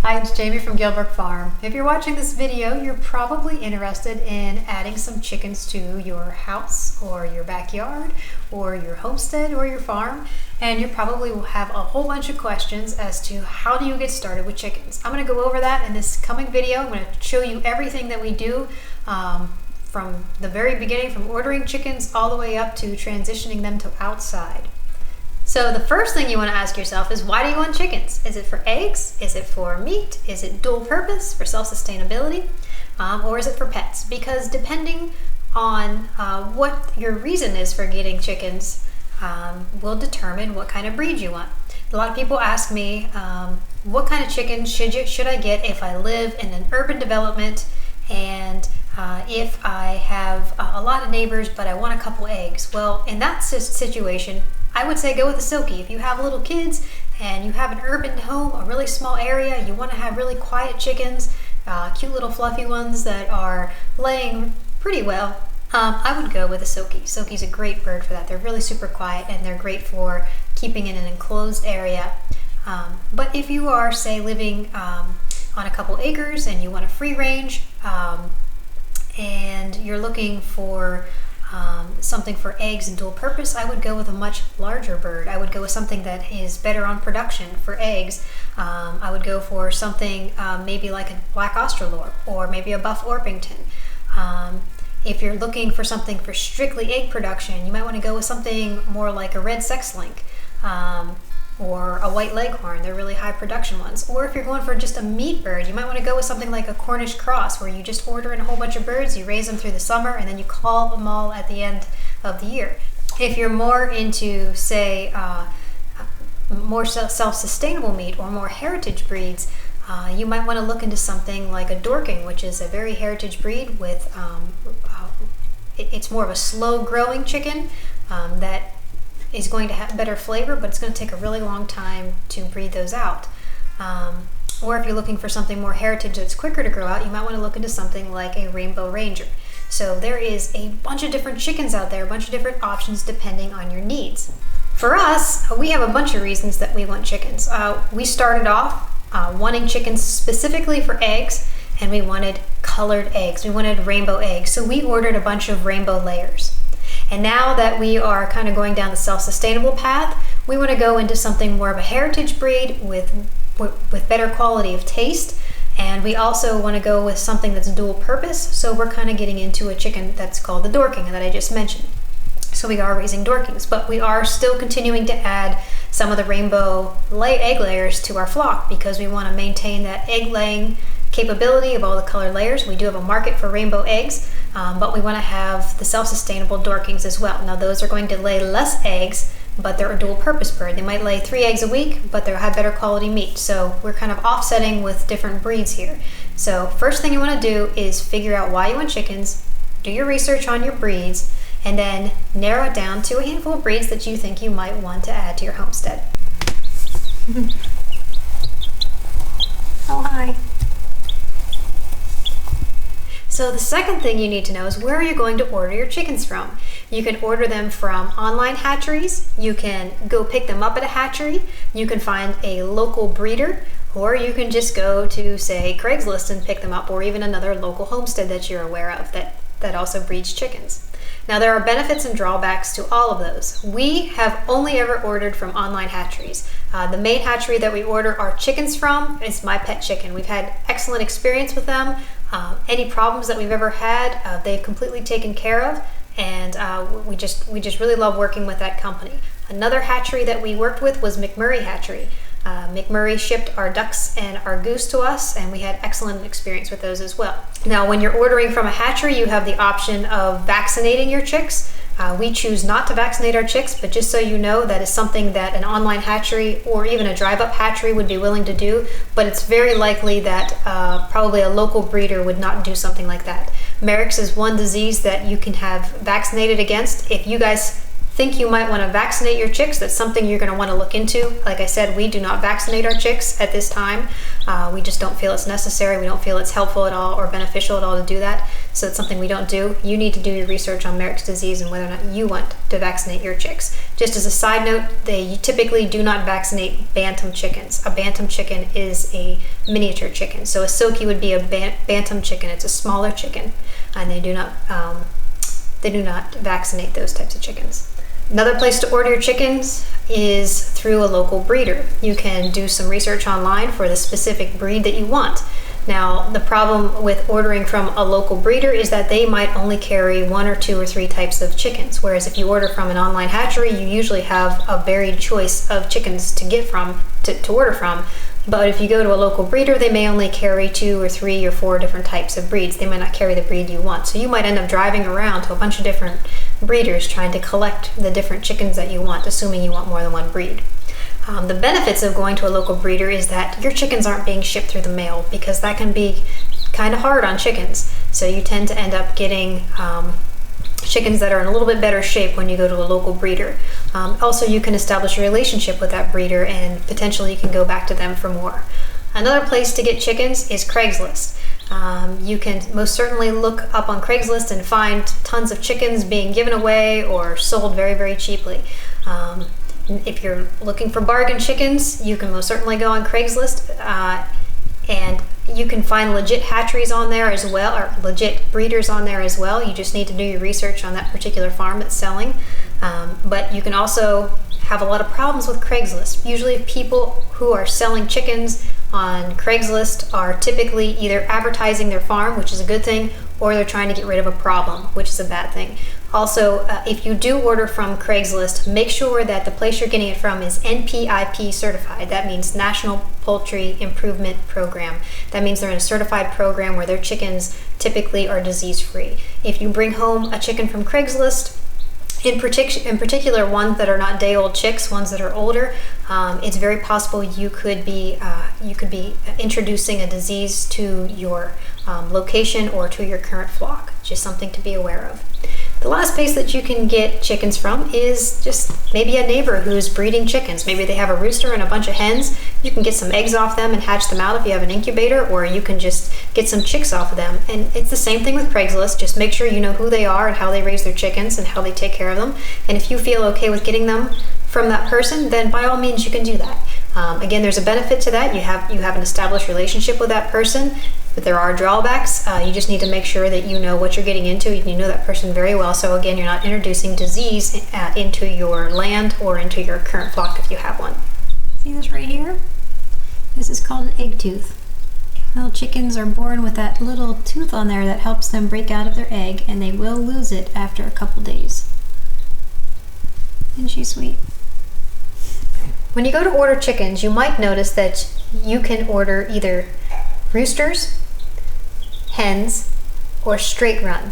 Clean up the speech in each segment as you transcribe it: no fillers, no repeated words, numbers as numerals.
Hi, it's Jamie from Guildbrook Farm. If you're watching this video, you're probably interested in adding some chickens to your house or your backyard or your homestead or your farm, and you probably will have a whole bunch of questions as to how do you get started with chickens. I'm going to go over that in this coming video. I'm going to show you everything that we do from the very beginning, from ordering chickens all the way up to transitioning them to outside. So the first thing you want to ask yourself is, why do you want chickens? Is it for eggs? Is it for meat? Is it dual purpose for self-sustainability? Or is it for pets? Because depending on what your reason is for getting chickens will determine what kind of breed you want. A lot of people ask me, what kind of chickens should I get if I live in an urban development and if I have a lot of neighbors but I want a couple eggs? Well, in that situation, I would say go with a silkie. If you have little kids and you have an urban home, a really small area, you want to have really quiet chickens, cute little fluffy ones that are laying pretty well, I would go with a silkie. Silkie's a great bird for that. They're really super quiet and they're great for keeping in an enclosed area. But if you are, say, living on a couple acres and you want a free range and you're looking for something for eggs and dual purpose, I would go with a much larger bird. I would go with something that is better on production for eggs. I would go for something maybe like a black Australorp or maybe a buff Orpington. If you're looking for something for strictly egg production, you might want to go with something more like a red sex-link or a white leghorn. They're really high production ones. Or if you're going for just a meat bird, you might want to go with something like a Cornish cross, where you just order in a whole bunch of birds, you raise them through the summer, and then you call them all at the end of the year. If you're more into, say, more self-sustainable meat or more heritage breeds, you might want to look into something like a Dorking, which is a very heritage breed with, it's more of a slow-growing chicken that is going to have better flavor, but it's going to take a really long time to breed those out. Or if you're looking for something more heritage that's quicker to grow out, you might want to look into something like a Rainbow Ranger. So there is a bunch of different chickens out there, a bunch of different options depending on your needs. For us, we have a bunch of reasons that we want chickens. We started off wanting chickens specifically for eggs, and we wanted colored eggs. We wanted rainbow eggs. So we ordered a bunch of rainbow layers. And now that we are kind of going down the self-sustainable path, we want to go into something more of a heritage breed with better quality of taste. And we also want to go with something that's dual purpose. So we're kind of getting into a chicken that's called the Dorking that I just mentioned. So we are raising Dorkings, but we are still continuing to add some of the rainbow egg layers to our flock because we want to maintain that egg laying capability of all the color layers. We do have a market for rainbow eggs, but we want to have the self-sustainable Dorkings as well. Now those are going to lay less eggs, but they're a dual purpose bird. They might lay 3 eggs a week, but they'll have better quality meat. So we're kind of offsetting with different breeds here. So first thing you want to do is figure out why you want chickens, do your research on your breeds, and then narrow it down to a handful of breeds that you think you might want to add to your homestead. Oh, hi. So the second thing you need to know is, where are you going to order your chickens from? You can order them from online hatcheries, you can go pick them up at a hatchery, you can find a local breeder, or you can just go to, say, Craigslist and pick them up, or even another local homestead that you're aware of that also breeds chickens. Now there are benefits and drawbacks to all of those. We have only ever ordered from online hatcheries. The main hatchery that we order our chickens from is My Pet Chicken. We've had excellent experience with them. Any problems that we've ever had, they've completely taken care of, and we just really love working with that company. Another hatchery that we worked with was McMurray Hatchery. McMurray shipped our ducks and our goose to us, and we had excellent experience with those as well. Now, when you're ordering from a hatchery, you have the option of vaccinating your chicks. We choose not to vaccinate our chicks, but just so you know, that is something that an online hatchery or even a drive-up hatchery would be willing to do, but it's very likely that probably a local breeder would not do something like that. Merrick's is one disease that you can have vaccinated against. If you guys think you might want to vaccinate your chicks, that's something you're going to want to look into. Like I said, we do not vaccinate our chicks at this time. We just don't feel it's necessary. We don't feel it's helpful at all or beneficial at all to do that. So it's something we don't do. You need to do your research on Merrick's disease and whether or not you want to vaccinate your chicks. Just as a side note, they typically do not vaccinate bantam chickens. A bantam chicken is a miniature chicken. So a silkie would be a bantam chicken. It's a smaller chicken, and they do not vaccinate those types of chickens. Another place to order your chickens is through a local breeder. You can do some research online for the specific breed that you want. Now, the problem with ordering from a local breeder is that they might only carry 1 or 2 or 3 types of chickens, whereas if you order from an online hatchery, you usually have a varied choice of chickens to order from. But if you go to a local breeder, they may only carry 2 or 3 or 4 different types of breeds. They might not carry the breed you want. So you might end up driving around to a bunch of different breeders trying to collect the different chickens that you want, assuming you want more than one breed. The benefits of going to a local breeder is that your chickens aren't being shipped through the mail, because that can be kind of hard on chickens. So you tend to end up getting chickens that are in a little bit better shape when you go to a local breeder. Also, you can establish a relationship with that breeder and potentially you can go back to them for more. Another place to get chickens is Craigslist. You can most certainly look up on Craigslist and find tons of chickens being given away or sold very, very cheaply. If you're looking for bargain chickens, you can most certainly go on Craigslist, and you can find legit hatcheries on there as well, or legit breeders on there as well. You just need to do your research on that particular farm that's selling. But you can also have a lot of problems with Craigslist. Usually people who are selling chickens on Craigslist are typically either advertising their farm, which is a good thing, or they're trying to get rid of a problem, which is a bad thing. Also, if you do order from Craigslist, make sure that the place you're getting it from is NPIP certified. That means National Poultry Improvement Program. That means they're in a certified program where their chickens typically are disease-free. If you bring home a chicken from Craigslist, in particular ones that are not day-old chicks, ones that are older, it's very possible you could be introducing a disease to your location or to your current flock. Just something to be aware of. The last place that you can get chickens from is just maybe a neighbor who's breeding chickens. Maybe they have a rooster and a bunch of hens. You can get some eggs off them and hatch them out if you have an incubator, or you can just get some chicks off of them. And it's the same thing with Craigslist. Just make sure you know who they are and how they raise their chickens and how they take care of them. And if you feel okay with getting them from that person, then by all means you can do that. Again, there's a benefit to that. You have an established relationship with that person, but there are drawbacks. You just need to make sure that you know what you're getting into. You know that person very well. So again, you're not introducing disease into your land or into your current flock if you have one. See this right here? This is called an egg tooth. Little chickens are born with that little tooth on there that helps them break out of their egg, and they will lose it after a couple days. Isn't she sweet? When you go to order chickens, you might notice that you can order either roosters, hens, or straight run.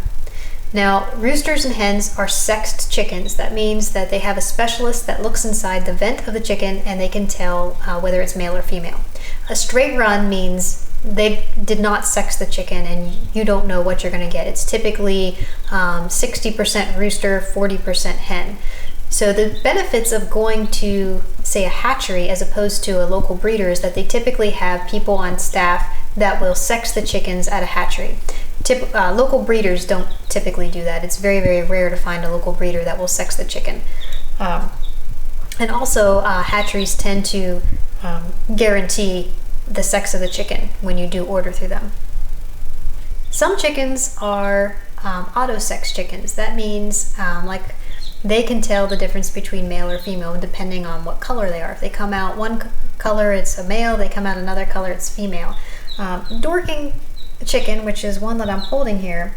Now, roosters and hens are sexed chickens. That means that they have a specialist that looks inside the vent of the chicken and they can tell whether it's male or female. A straight run means they did not sex the chicken and you don't know what you're going to get. It's typically 60% rooster, 40% hen. So the benefits of going to, say, a hatchery as opposed to a local breeder is that they typically have people on staff that will sex the chickens at a hatchery. Local breeders don't typically do that. It's very, very rare to find a local breeder that will sex the chicken. And also, hatcheries tend to guarantee the sex of the chicken when you do order through them. Some chickens are auto-sex chickens. That means they can tell the difference between male or female depending on what color they are. If they come out one color, it's a male. They come out another color, it's female. Dorking chicken, which is one that I'm holding here,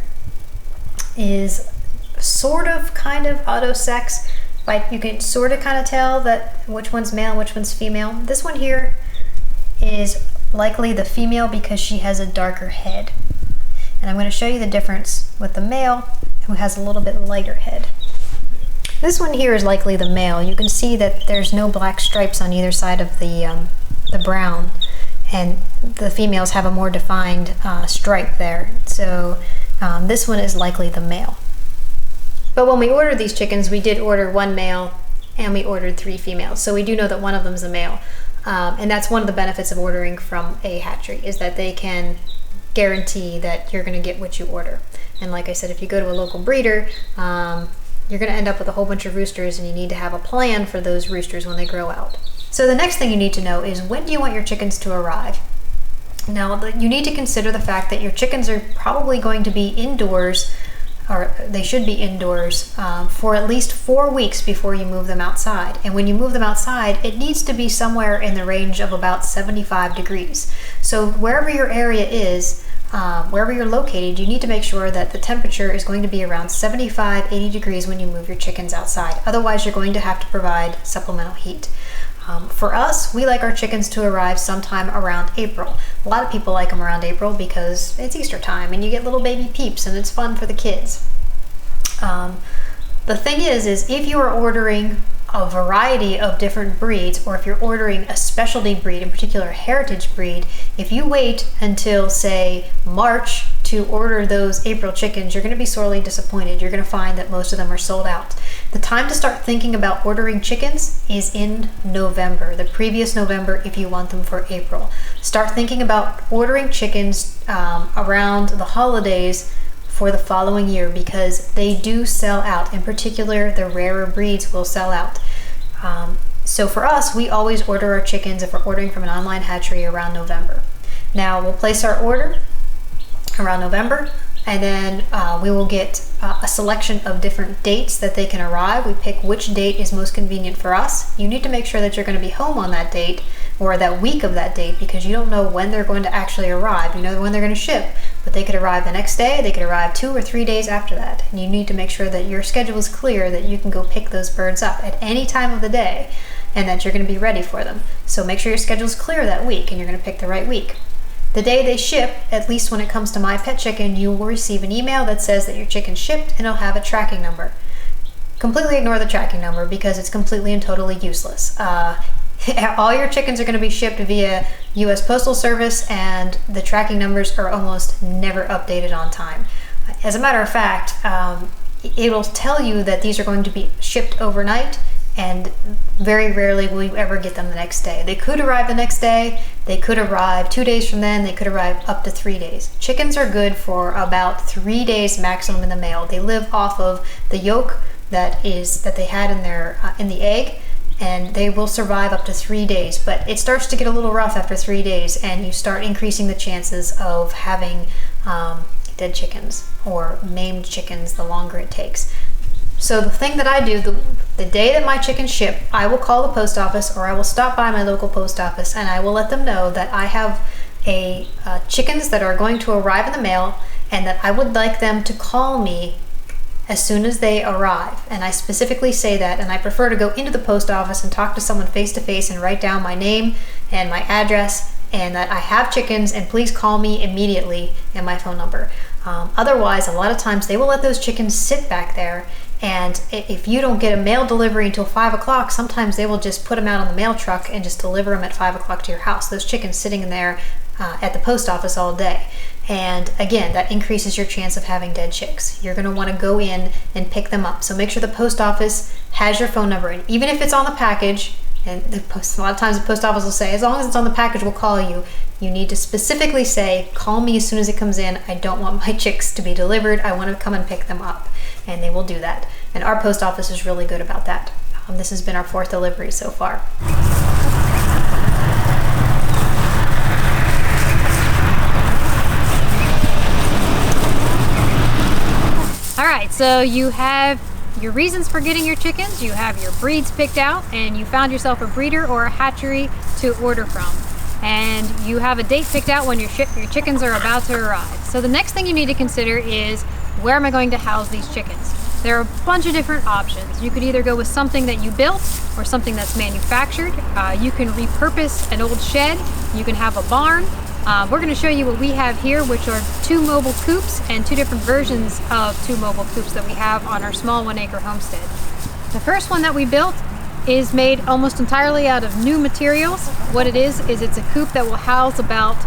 is sort of kind of auto-sex. Like you can sort of kind of tell that which one's male, which one's female. This one here is likely the female because she has a darker head. And I'm going to show you the difference with the male who has a little bit lighter head. This one here is likely the male. You can see that there's no black stripes on either side of the brown, and the females have a more defined stripe there. So this one is likely the male. But when we ordered these chickens, we did order one male and we ordered 3 females. So we do know that one of them is a male. And that's one of the benefits of ordering from a hatchery, is that they can guarantee that you're going to get what you order. And like I said, if you go to a local breeder, you're going to end up with a whole bunch of roosters, and you need to have a plan for those roosters when they grow out. So the next thing you need to know is, when do you want your chickens to arrive? Now, you need to consider the fact that your chickens are probably going to be indoors, or they should be indoors, for at least 4 weeks before you move them outside. And when you move them outside, it needs to be somewhere in the range of about 75 degrees. So wherever your area is, wherever you're located, you need to make sure that the temperature is going to be around 75, 80 degrees when you move your chickens outside. Otherwise, you're going to have to provide supplemental heat. For us, we like our chickens to arrive sometime around April. A lot of people like them around April because it's Easter time and you get little baby peeps and it's fun for the kids. The thing is if you are ordering a variety of different breeds, or if you're ordering a specialty breed, in particular a heritage breed, if you wait until, say, March to order those April chickens, you're going to be sorely disappointed. You're going to find that most of them are sold out. The time to start thinking about ordering chickens is in November, the previous November, if you want them for April. Start thinking about ordering chickens around the holidays for the following year, because they do sell out. In particular, the rarer breeds will sell out. So for us, we always order our chickens, if we're ordering from an online hatchery, around November. Now, we'll place our order around November, and then we will get a selection of different dates that they can arrive. We pick which date is most convenient for us. You need to make sure that you're going to be home on that date, or that week of that date, because you don't know when they're going to actually arrive. You know when they're going to ship, but they could arrive the next day, they could arrive 2 or 3 days after that. And you need to make sure that your schedule is clear, that you can go pick those birds up at any time of the day, and that you're going to be ready for them. So make sure your schedule is clear that week, and you're going to pick the right week. The day they ship, at least when it comes to my pet chicken, you will receive an email that says that your chicken shipped, and it'll have a tracking number. Completely ignore the tracking number, because it's completely and totally useless. All your chickens are going to be shipped via U.S. Postal Service, and the tracking numbers are almost never updated on time. As a matter of fact, it'll tell you that these are going to be shipped overnight, and very rarely will you ever get them the next day. They could arrive the next day, they could arrive 2 days from then, they could arrive up to 3 days. Chickens are good for about 3 days maximum in the mail. They live off of the yolk that they had in the egg, and they will survive up to 3 days. But it starts to get a little rough after 3 days, and you start increasing the chances of having dead chickens or maimed chickens the longer it takes. So the thing that I do, the day that my chickens ship, I will call the post office, or I will stop by my local post office, and I will let them know that I have chickens that are going to arrive in the mail, and that I would like them to call me as soon as they arrive. And I specifically say that, and I prefer to go into the post office and talk to someone face to face and write down my name and my address, and that I have chickens, and please call me immediately, and my phone number. Otherwise, a lot of times they will let those chickens sit back there, and if you don't get a mail delivery until 5 o'clock, sometimes they will just put them out on the mail truck and just deliver them at 5 o'clock to your house. Those chickens sitting in there at the post office all day. And again, that increases your chance of having dead chicks. You're going to want to go in and pick them up. So make sure the post office has your phone number. And even if it's on the package, and a lot of times the post office will say, as long as it's on the package, we'll call you. You need to specifically say, call me as soon as it comes in. I don't want my chicks to be delivered. I want to come and pick them up. And they will do that. And our post office is really good about that. This has been our 4th delivery so far. All right, so you have your reasons for getting your chickens, you have your breeds picked out, and you found yourself a breeder or a hatchery to order from. And you have a date picked out when your chickens are about to arrive. So the next thing you need to consider is, where am I going to house these chickens? There are a bunch of different options. You could either go with something that you built or something that's manufactured. You can repurpose an old shed. You can have a barn. We're going to show you what we have here, which are 2 mobile coops and 2 different versions of 2 mobile coops that we have on our small 1-acre homestead. The first one that we built is made almost entirely out of new materials. What it is it's a coop that will house about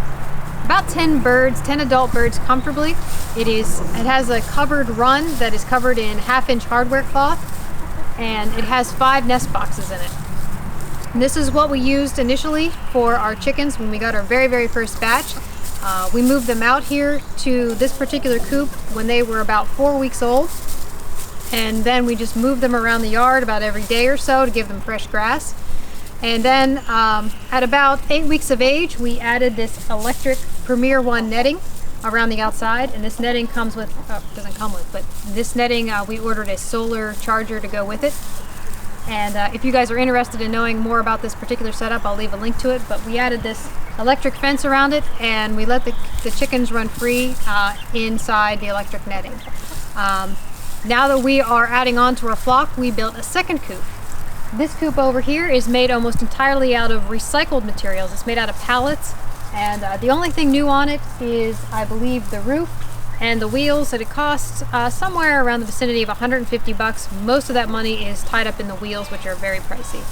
10 birds, 10 adult birds comfortably. It has a covered run that is covered in 1/2-inch hardware cloth, and it has 5 nest boxes in it. And this is what we used initially for our chickens when we got our very, very first batch. We moved them out here to this particular coop when they were about 4 weeks old, and then we just moved them around the yard about every day or so to give them fresh grass. And then at about 8 weeks of age, we added this electric Premier One netting around the outside, and this netting comes with, doesn't come with, but this netting, we ordered a solar charger to go with it. And if you guys are interested in knowing more about this particular setup, I'll leave a link to it. But we added this electric fence around it, and we let the chickens run free inside the electric netting. Now that we are adding on to our flock, we built a second coop. This coop over here is made almost entirely out of recycled materials. It's made out of pallets, and the only thing new on it is, I believe, the roof and the wheels, that it costs somewhere around the vicinity of $150. Most of that money is tied up in the wheels, which are very pricey.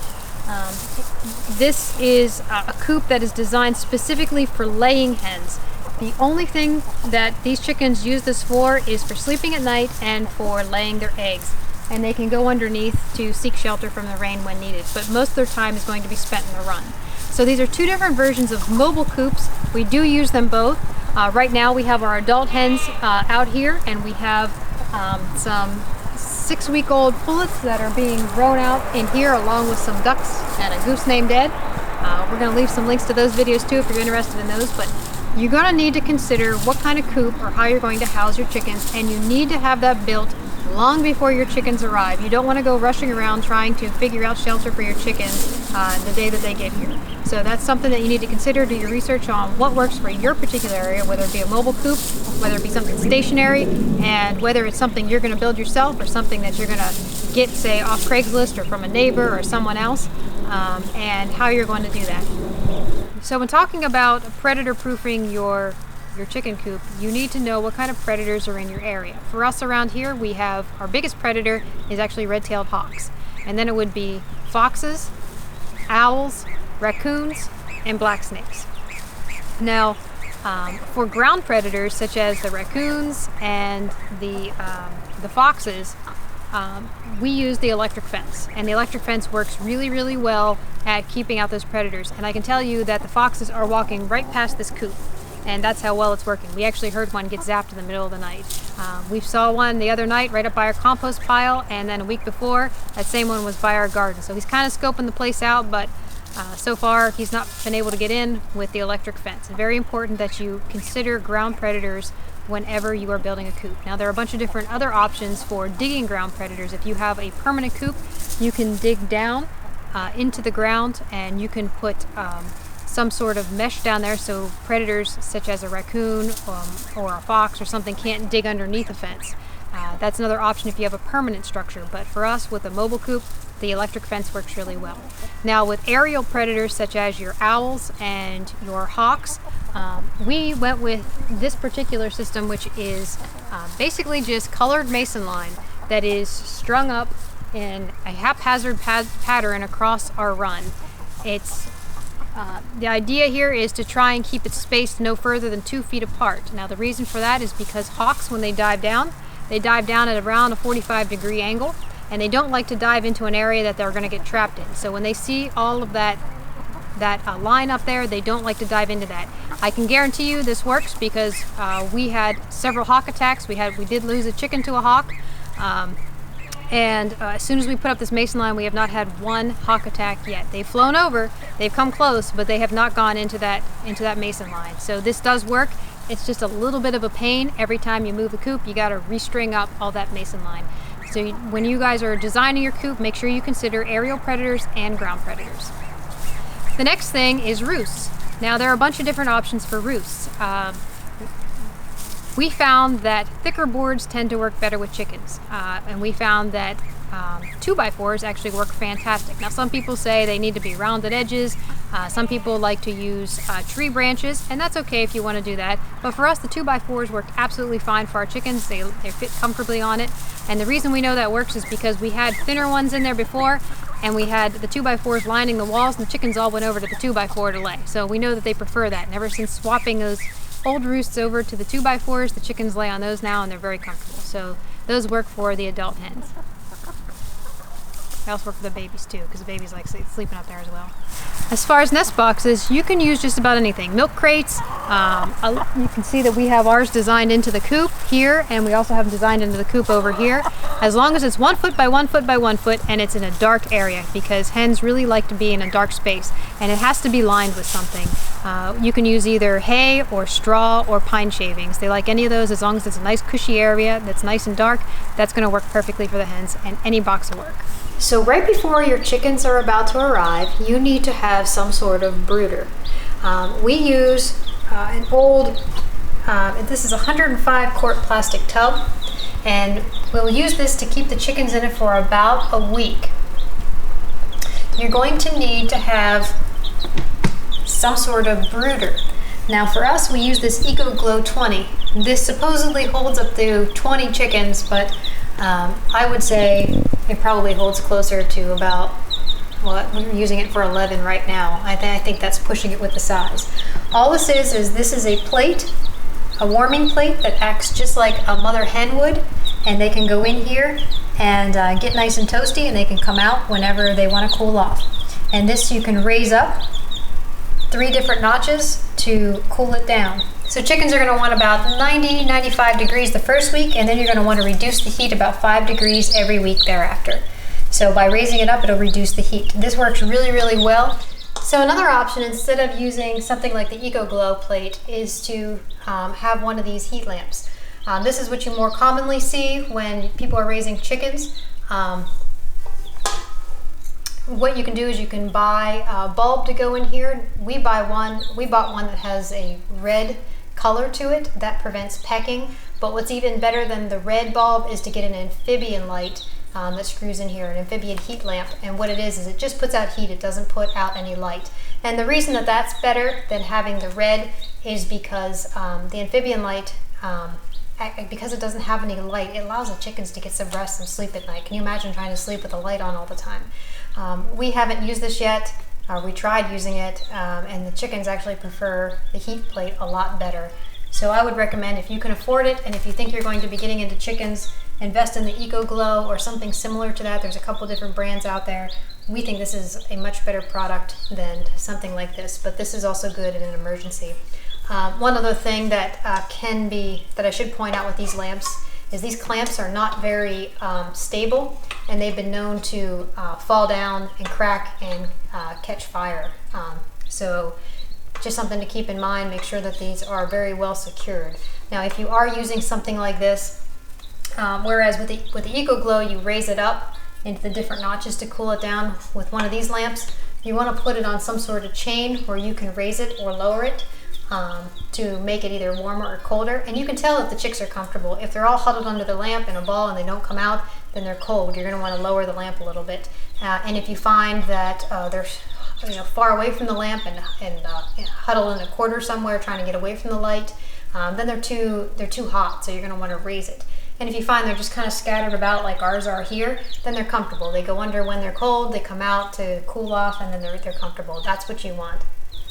This is a coop that is designed specifically for laying hens. The only thing that these chickens use this for is for sleeping at night and for laying their eggs. And they can go underneath to seek shelter from the rain when needed, but most of their time is going to be spent in the run. So these are two different versions of mobile coops. We do use them both. Right now we have our adult hens out here, and we have some 6-week-old pullets that are being grown out in here, along with some ducks and a goose named Ed. We're going to leave some links to those videos too if you're interested in those, but you're going to need to consider what kind of coop or how you're going to house your chickens, and you need to have that built long before your chickens arrive. You don't want to go rushing around trying to figure out shelter for your chickens the day that they get here. So that's something that you need to consider. Do your research on what works for your particular area, whether it be a mobile coop, whether it be something stationary, and whether it's something you're going to build yourself or something that you're going to get, say, off Craigslist or from a neighbor or someone else, and how you're going to do that. So when talking about predator proofing your chicken coop, you need to know what kind of predators are in your area. For us around here, we have, our biggest predator is actually red-tailed hawks, and then it would be foxes, owls, raccoons, and black snakes. Now, for ground predators such as the raccoons and the foxes, we use the electric fence, and the electric fence works really, really well at keeping out those predators. And I can tell you that the foxes are walking right past this coop, and that's how well it's working. We actually heard one get zapped in the middle of the night. We saw one the other night right up by our compost pile, and then a week before, that same one was by our garden. So he's kind of scoping the place out, but so far he's not been able to get in with the electric fence. It's very important that you consider ground predators whenever you are building a coop. Now, there are a bunch of different other options for digging ground predators. If you have a permanent coop, you can dig down into the ground, and you can put some sort of mesh down there so predators such as a raccoon or a fox or something can't dig underneath the fence. That's another option if you have a permanent structure, but for us with a mobile coop, the electric fence works really well. Now, with aerial predators such as your owls and your hawks, we went with this particular system, which is basically just colored mason line that is strung up in a haphazard pattern across our run. It's the idea here is to try and keep it spaced no further than 2 feet apart. Now, the reason for that is because hawks, when they dive down at around a 45-degree angle, and they don't like to dive into an area that they're going to get trapped in. So when they see all of that line up there, they don't like to dive into that. I can guarantee you this works because we had several hawk attacks. We did lose a chicken to a hawk, and as soon as we put up this mason line, we have not had one hawk attack yet. They've flown over, they've come close, but they have not gone into that mason line. So this does work. It's just a little bit of a pain every time you move the coop. You got to restring up all that mason line. So when you guys are designing your coop, make sure you consider aerial predators and ground predators. The next thing is roosts. Now, there are a bunch of different options for roosts. We found that thicker boards tend to work better with chickens, and we found that 2x4s actually work fantastic. Now, some people say they need to be rounded edges. Some people like to use tree branches, and that's okay if you want to do that. But for us, the 2x4s work absolutely fine for our chickens. They fit comfortably on it. And the reason we know that works is because we had thinner ones in there before, and we had the 2x4s lining the walls, and the chickens all went over to the 2x4 to lay. So we know that they prefer that. And ever since swapping those old roosts over to the 2x4s, the chickens lay on those now, and they're very comfortable. So those work for the adult hens. I also work for the babies too, because the babies like sleeping up there as well. As far as nest boxes, you can use just about anything. Milk crates, you can see that we have ours designed into the coop here, and we also have them designed into the coop over here. As long as it's 1 foot by 1 foot by 1 foot, and it's in a dark area, because hens really like to be in a dark space, and it has to be lined with something. You can use either hay or straw or pine shavings. They like any of those as long as it's a nice cushy area that's nice and dark. That's going to work perfectly for the hens, and any box will work. So right before your chickens are about to arrive, you need to have some sort of brooder. We use an old, this is a 105 quart plastic tub, and we'll use this to keep the chickens in it for about a week. You're going to need to have some sort of brooder. Now for us, we use this EcoGlow 20. This supposedly holds up to 20 chickens, but I would say it probably holds closer to about, well, we're using it for 11 right now. I think that's pushing it with the size. All this is this is a plate, a warming plate that acts just like a mother hen would, and they can go in here and get nice and toasty, and they can come out whenever they want to cool off. And this you can raise up 3 different notches to cool it down. So chickens are going to want about 90, 95 degrees the first week, and then you're going to want to reduce the heat about 5 degrees every week thereafter. So by raising it up, it'll reduce the heat. This works really, really well. So another option, instead of using something like the EcoGlow plate, is to have one of these heat lamps. This is what you more commonly see when people are raising chickens. What you can do is you can buy a bulb to go in here. We bought one that has a red color to it that prevents pecking. But what's even better than the red bulb is to get an amphibian light that screws in here, an amphibian heat lamp. And what it is it just puts out heat. It doesn't put out any light. And the reason that that's better than having the red is because the amphibian light, because it doesn't have any light, it allows the chickens to get some rest and sleep at night. Can you imagine trying to sleep with the light on all the time? We haven't used this yet. We tried using it, and the chickens actually prefer the heat plate a lot better. So I would recommend, if you can afford it, and if you think you're going to be getting into chickens, invest in the EcoGlow or something similar to that. There's a couple different brands out there. We think this is a much better product than something like this, but this is also good in an emergency. One other thing that that I should point out with these lamps is these clamps are not very stable, and they've been known to fall down and crack and catch fire. So just something to keep in mind. Make sure that these are very well secured. Now, if you are using something like this, whereas with the EcoGlow you raise it up into the different notches to cool it down, with one of these lamps you want to put it on some sort of chain where you can raise it or lower it to make it either warmer or colder. And you can tell if the chicks are comfortable. If they're all huddled under the lamp in a ball and they don't come out, then they're cold. You're going to want to lower the lamp a little bit. And if you find that they're far away from the lamp and huddled in a corner somewhere trying to get away from the light, then they're too hot, so you're going to want to raise it. And if you find they're just kind of scattered about like ours are here, then they're comfortable. They go under when they're cold, they come out to cool off, and then they're comfortable. That's what you want.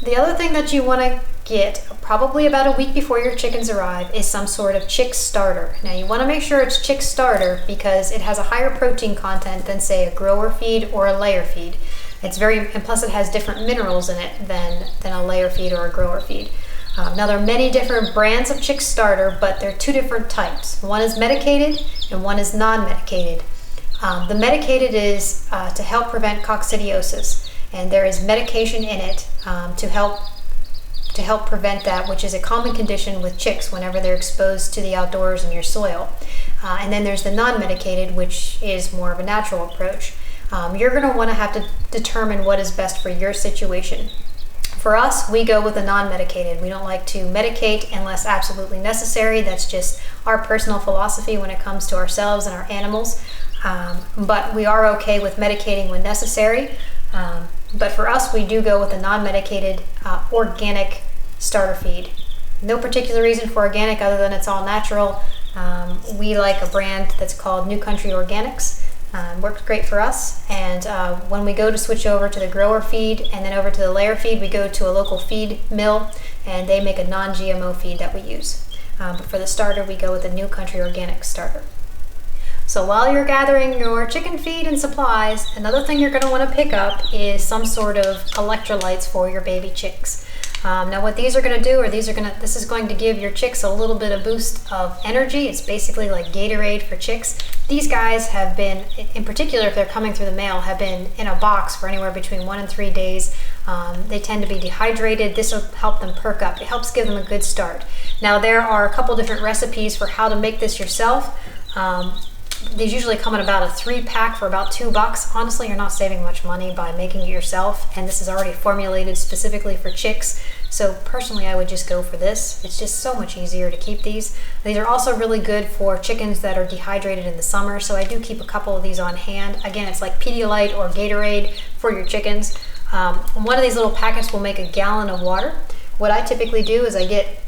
The other thing that you want to get probably about a week before your chickens arrive is some sort of chick starter. Now you want to make sure it's chick starter because it has a higher protein content than, say, a grower feed or a layer feed. And plus it has different minerals in it than a layer feed or a grower feed. Now there are many different brands of chick starter, but there are 2 different types. One is medicated and one is non-medicated. The medicated is to help prevent coccidiosis, and there is medication in it to help prevent that, which is a common condition with chicks whenever they're exposed to the outdoors and your soil. And then there's the non-medicated, which is more of a natural approach. You're going to want to have to determine what is best for your situation. For us, we go with the non-medicated. We don't like to medicate unless absolutely necessary. That's just our personal philosophy when it comes to ourselves and our animals. But we are okay with medicating when necessary. But for us, we do go with a non-medicated organic starter feed. No particular reason for organic other than it's all natural. We like a brand that's called New Country Organics. Works great for us. And when we go to switch over to the grower feed and then over to the layer feed, we go to a local feed mill and they make a non-GMO feed that we use. But for the starter, we go with the New Country Organic starter. So while you're gathering your chicken feed and supplies, another thing you're going to want to pick up is some sort of electrolytes for your baby chicks. Now what these are going to do, this is going to give your chicks a little bit of boost of energy. It's basically like Gatorade for chicks. These guys have been, in particular if they're coming through the mail, have been in a box for anywhere between 1 and 3 days. They tend to be dehydrated. This will help them perk up. It helps give them a good start. Now there are a couple different recipes for how to make this yourself. These usually come in about a 3-pack for about $2. Honestly, you're not saving much money by making it yourself, and this is already formulated specifically for chicks. So personally, I would just go for this. It's just so much easier to keep these. These are also really good for chickens that are dehydrated in the summer, so I do keep a couple of these on hand. Again, it's like Pedialyte or Gatorade for your chickens. One of these little packets will make a gallon of water. What I typically do is I get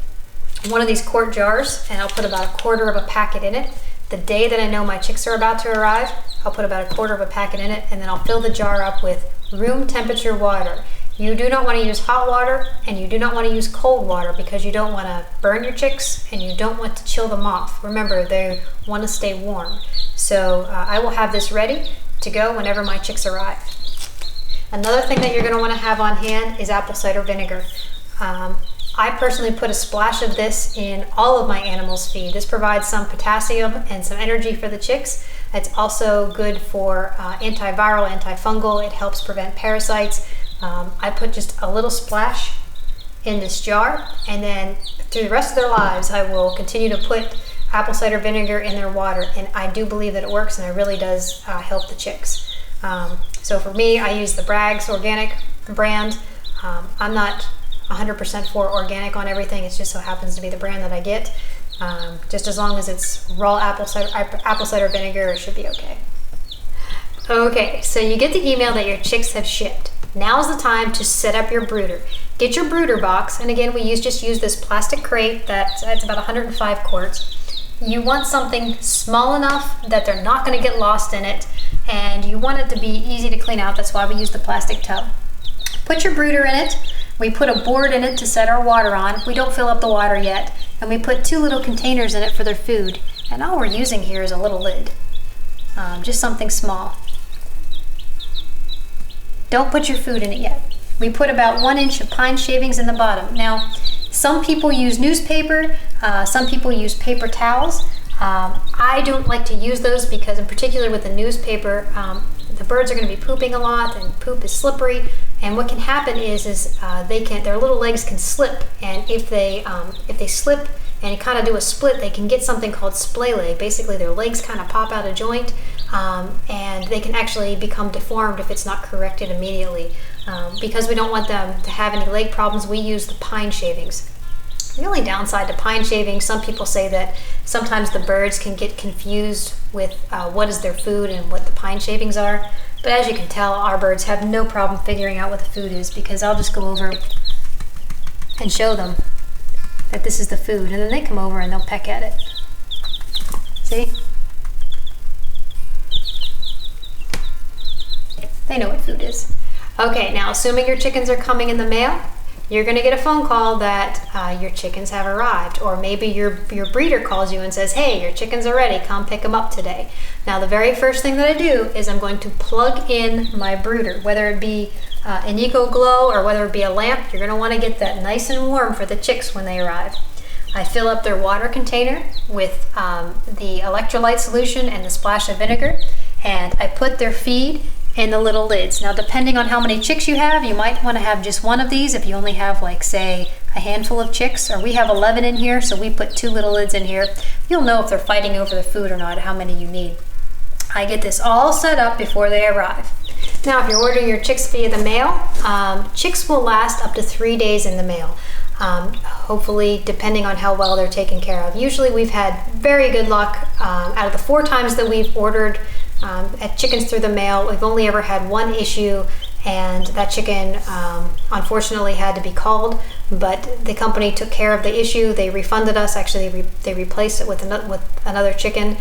one of these quart jars, and I'll put about a quarter of a packet in it. The day that I know my chicks are about to arrive, I'll put about a quarter of a packet in it, and then I'll fill the jar up with room temperature water. You do not want to use hot water, and you do not want to use cold water because you don't want to burn your chicks and you don't want to chill them off. Remember, they want to stay warm. So I will have this ready to go whenever my chicks arrive. Another thing that you're going to want to have on hand is apple cider vinegar. I personally put a splash of this in all of my animals' feed. This provides some potassium and some energy for the chicks. It's also good for antiviral, antifungal. It helps prevent parasites. I put just a little splash in this jar, and then through the rest of their lives, I will continue to put apple cider vinegar in their water, and I do believe that it works, and it really does help the chicks. So for me, I use the Bragg's organic brand. I'm not 100% for organic on everything. It just so happens to be the brand that I get. Just as long as it's raw apple cider vinegar, it should be okay. Okay, so you get the email that your chicks have shipped. Now's the time to set up your brooder. Get your brooder box, and again, we just use this plastic crate that's about 105 quarts. You want something small enough that they're not going to get lost in it, and you want it to be easy to clean out. That's why we use the plastic tub. Put your brooder in it. We put a board in it to set our water on. We don't fill up the water yet. And we put 2 little containers in it for their food. And all we're using here is a little lid. Just something small. Don't put your food in it yet. We put about 1 inch of pine shavings in the bottom. Now, some people use newspaper. Some people use paper towels. I don't like to use those because in particular with the newspaper, the birds are going to be pooping a lot, and poop is slippery. And what can happen is their little legs can slip, and if they slip and you kind of do a split, they can get something called splay leg. Basically, their legs kind of pop out of joint, and they can actually become deformed if it's not corrected immediately. Because we don't want them to have any leg problems, we use the pine shavings. The only downside to pine shavings, some people say that sometimes the birds can get confused with what is their food and what the pine shavings are. But as you can tell, our birds have no problem figuring out what the food is, because I'll just go over and show them that this is the food, and then they come over and they'll peck at it. See? They know what food is. Okay, now assuming your chickens are coming in the mail, you're going to get a phone call that your chickens have arrived, or maybe your breeder calls you and says, hey, your chickens are ready, come pick them up today. Now the very first thing that I do is I'm going to plug in my brooder, whether it be an Eco Glow or whether it be a lamp. You're going to want to get that nice and warm for the chicks when they arrive. I fill up their water container with the electrolyte solution and the splash of vinegar, and I put their feed in the little lids. Now depending on how many chicks you have, you might want to have just one of these if you only have, like, say, a handful of chicks, or we have 11 in here, so we put 2 little lids in here. You'll know if they're fighting over the food or not, how many you need. I get this all set up before they arrive. Now if you're ordering your chicks via the mail, chicks will last up to 3 days in the mail. Hopefully, depending on how well they're taken care of. Usually we've had very good luck. Out of the 4 times that we've ordered at chickens through the mail, we've only ever had 1 issue, and that chicken unfortunately had to be called, but the company took care of the issue. They refunded us. Actually, they replaced it with another chicken,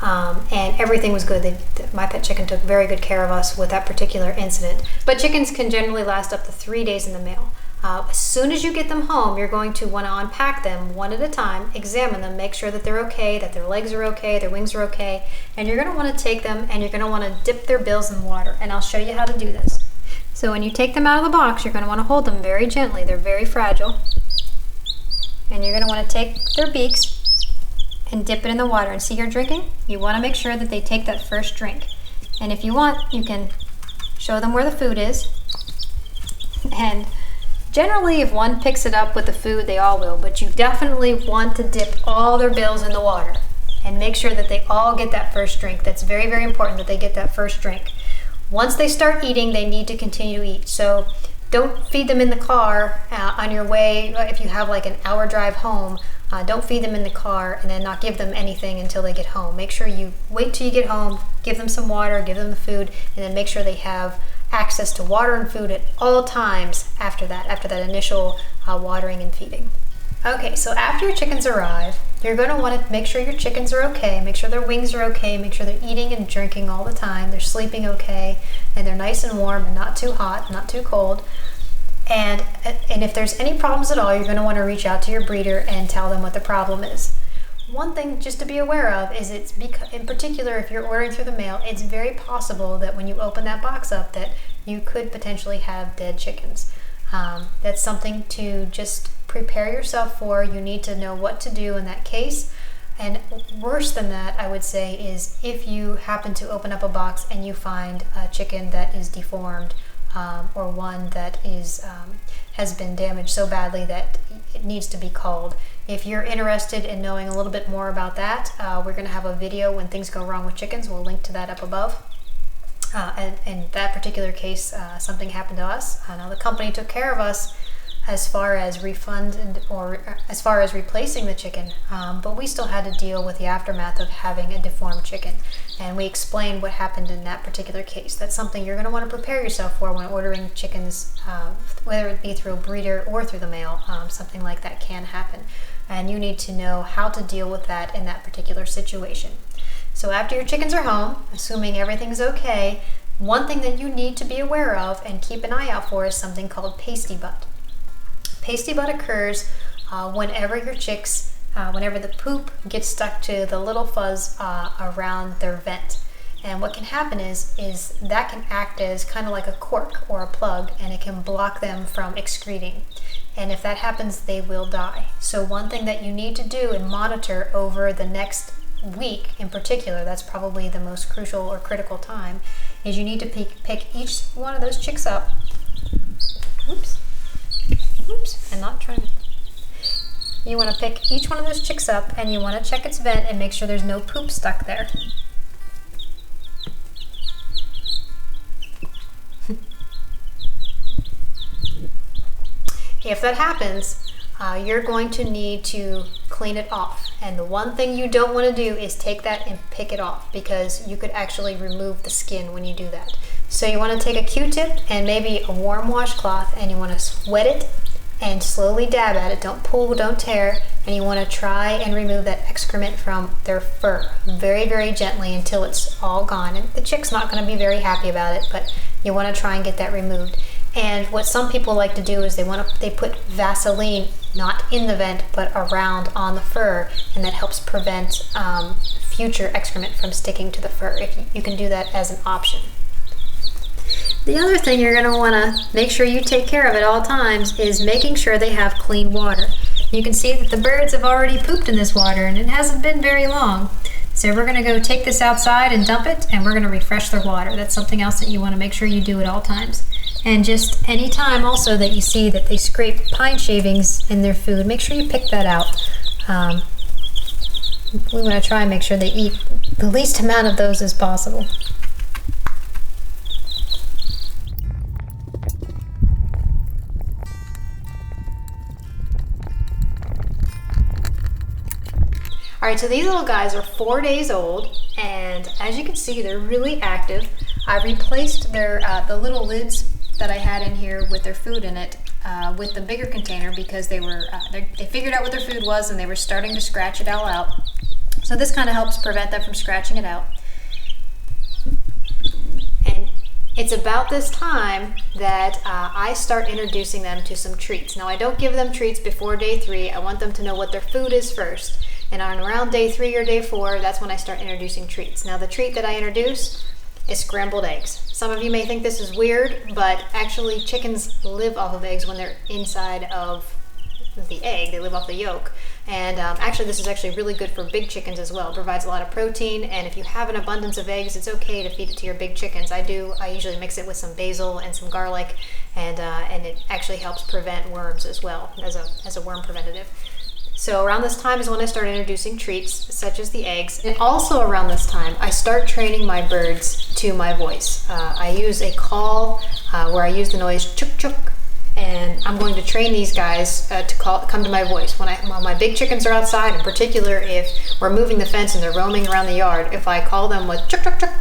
and everything was good. My pet chicken took very good care of us with that particular incident. But chickens can generally last up to 3 days in the mail. As soon as you get them home, you're going to want to unpack them one at a time, examine them, make sure that they're okay, that their legs are okay, their wings are okay, and you're going to want to take them and you're going to want to dip their bills in water, and I'll show you how to do this. So when you take them out of the box, you're going to want to hold them very gently. They're very fragile. And you're going to want to take their beaks and dip it in the water. And see here drinking? You want to make sure that they take that first drink. And if you want, you can show them where the food is. And generally, if one picks it up with the food, they all will, but you definitely want to dip all their bills in the water and make sure that they all get that first drink. That's very, very important that they get that first drink. Once they start eating, they need to continue to eat. So don't feed them in the car on your way. If you have like an hour drive home, don't feed them in the car and then not give them anything until they get home. Make sure you wait till you get home, give them some water, give them the food, and then make sure they have access to water and food at all times after that initial watering and feeding. Okay, so after your chickens arrive, you're going to want to make sure your chickens are okay, make sure their wings are okay, make sure they're eating and drinking all the time, they're sleeping okay, and they're nice and warm and not too hot, not too cold. And if there's any problems at all, you're going to want to reach out to your breeder and tell them what the problem is. One thing just to be aware of is in particular, if you're ordering through the mail, it's very possible that when you open that box up that you could potentially have dead chickens. That's something to just prepare yourself for. You need to know what to do in that case. And worse than that, I would say, is if you happen to open up a box and you find a chicken that is deformed or one that has been damaged so badly that it needs to be culled. If you're interested in knowing a little bit more about that, we're going to have a video when things go wrong with chickens. We'll link to that up above. And in that particular case, something happened to us. Now the company took care of us as far as refund or as far as replacing the chicken, but we still had to deal with the aftermath of having a deformed chicken. And we explained what happened in that particular case. That's something you're going to want to prepare yourself for when ordering chickens, whether it be through a breeder or through the mail. Something like that can happen. And you need to know how to deal with that in that particular situation. So after your chickens are home, assuming everything's okay, one thing that you need to be aware of and keep an eye out for is something called pasty butt. Pasty butt occurs whenever your chicks, whenever the poop gets stuck to the little fuzz around their vent. And what can happen is that can act as kind of like a cork or a plug, and it can block them from excreting. And if that happens, they will die. So one thing that you need to do and monitor over the next week in particular, that's probably the most crucial or critical time, is you need to pick each one of those chicks up. Oops, I'm not trying. You want to pick each one of those chicks up and you want to check its vent and make sure there's no poop stuck there. If that happens, you're going to need to clean it off. And the one thing you don't want to do is take that and pick it off, because you could actually remove the skin when you do that. So you want to take a Q-tip and maybe a warm washcloth, and you want to wet it and slowly dab at it. Don't pull, don't tear, and you want to try and remove that excrement from their fur very, very gently until it's all gone. And the chick's not going to be very happy about it, but you want to try and get that removed. And what some people like to do is they put Vaseline not in the vent but around on the fur, and that helps prevent future excrement from sticking to the fur. If you can do that as an option. The other thing you're going to want to make sure you take care of at all times is making sure they have clean water. You can see that the birds have already pooped in this water, and it hasn't been very long. So we're going to go take this outside and dump it, and we're going to refresh their water. That's something else that you want to make sure you do at all times. And just any time also that you see that they scrape pine shavings in their food, make sure you pick that out. We want to try and make sure they eat the least amount of those as possible. All right, so these little guys are 4 days old, and as you can see, they're really active. I replaced their the little lids that I had in here with their food in it with the bigger container, because they figured out what their food was and they were starting to scratch it all out. So this kind of helps prevent them from scratching it out. And it's about this time that I start introducing them to some treats. Now, I don't give them treats before day 3. I want them to know what their food is first. And on around day 3 or day 4, that's when I start introducing treats. Now, the treat that I introduce is scrambled eggs. Some of you may think this is weird, but actually chickens live off of eggs when they're inside of the egg. They live off the yolk. And actually, this is actually really good for big chickens as well. It provides a lot of protein, and if you have an abundance of eggs, it's okay to feed it to your big chickens. I usually mix it with some basil and some garlic, and it actually helps prevent worms as well as a worm preventative. So around this time is when I start introducing treats such as the eggs. And also around this time, I start training my birds to my voice. I use a call where I use the noise chuk chuk, and I'm going to train these guys to come to my voice. When my big chickens are outside, in particular if we're moving the fence and they're roaming around the yard, if I call them with chuk chuk chuk,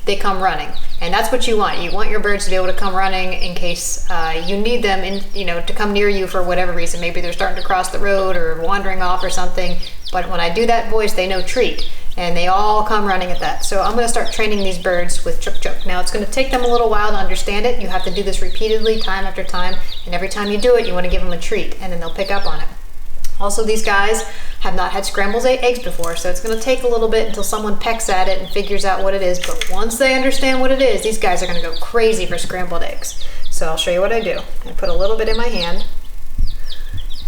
they come running. And that's what you want. You want your birds to be able to come running in case you need them to come near you for whatever reason. Maybe they're starting to cross the road or wandering off or something. But when I do that voice, they know treat. And they all come running at that. So I'm going to start training these birds with chuk chuk. Now, it's going to take them a little while to understand it. You have to do this repeatedly, time after time. And every time you do it, you want to give them a treat, and then they'll pick up on it. Also, these guys have not had scrambled eggs before, so it's going to take a little bit until someone pecks at it and figures out what it is. But once they understand what it is, these guys are going to go crazy for scrambled eggs. So I'll show you what I do. I put a little bit in my hand.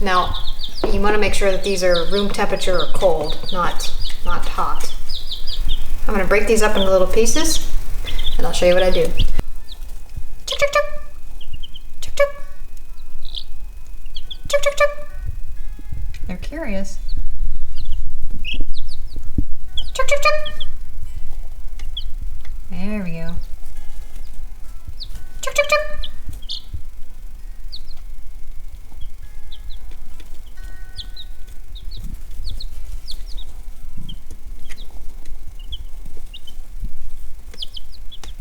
Now, you want to make sure that these are room temperature or cold, not hot. I'm going to break these up into little pieces, and I'll show you what I do. Chuk chuk chuk. Chuk chuk. Chuk chuk chuk. They're curious. Chuk chuk chuk. There we go. Chuk chuk chuk.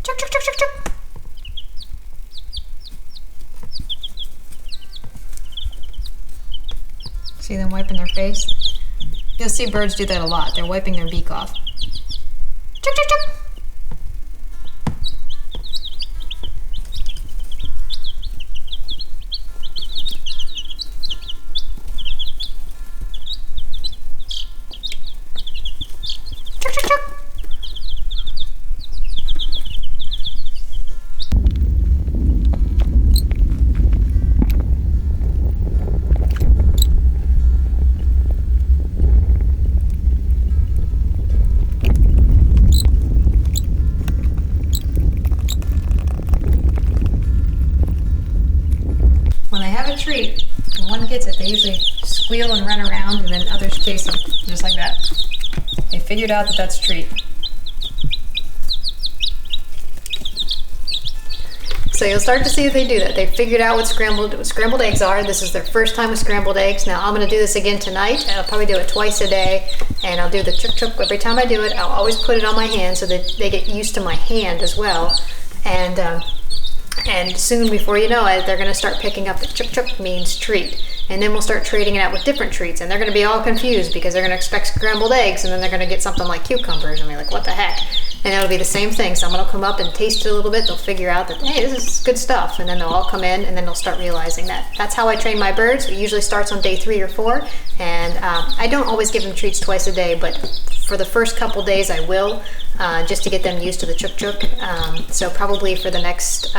Chuk chuk chuk chuk chuk. See them wiping their face? You'll see birds do that a lot. They're wiping their beak off. Chuk chuk chuk. Chuk chuk chuk. When they have a treat and one gets it, they usually squeal and run around, and then others chase them, just like that. They figured out that that's a treat. So you'll start to see that they do that. They figured out what scrambled eggs are. This is their first time with scrambled eggs. Now I'm going to do this again tonight, and I'll probably do it twice a day. And I'll do the chuk chuk every time I do it. I'll always put it on my hand so that they get used to my hand as well. And soon, before you know it, they're going to start picking up that chuk chuk means treat. And then we'll start trading it out with different treats. And they're going to be all confused because they're going to expect scrambled eggs, and then they're going to get something like cucumbers and be like, what the heck? And it'll be the same thing. Someone will come up and taste it a little bit. They'll figure out that, hey, this is good stuff. And then they'll all come in, and then they'll start realizing that. That's how I train my birds. It usually starts on day 3 or 4. And I don't always give them treats twice a day, but for the first couple days I will, just to get them used to the chuk chuk. So probably for the next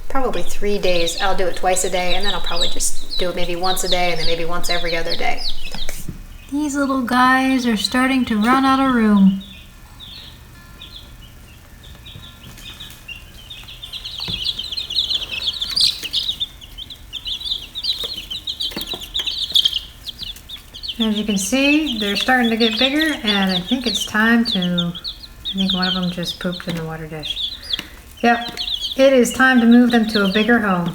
probably 3 days, I'll do it twice a day, and then I'll probably just do it maybe once a day, and then maybe once every other day. These little guys are starting to run out of room. As you can see, they're starting to get bigger, and I think it's time to, I think one of them just pooped in the water dish. Yep, it is time to move them to a bigger home.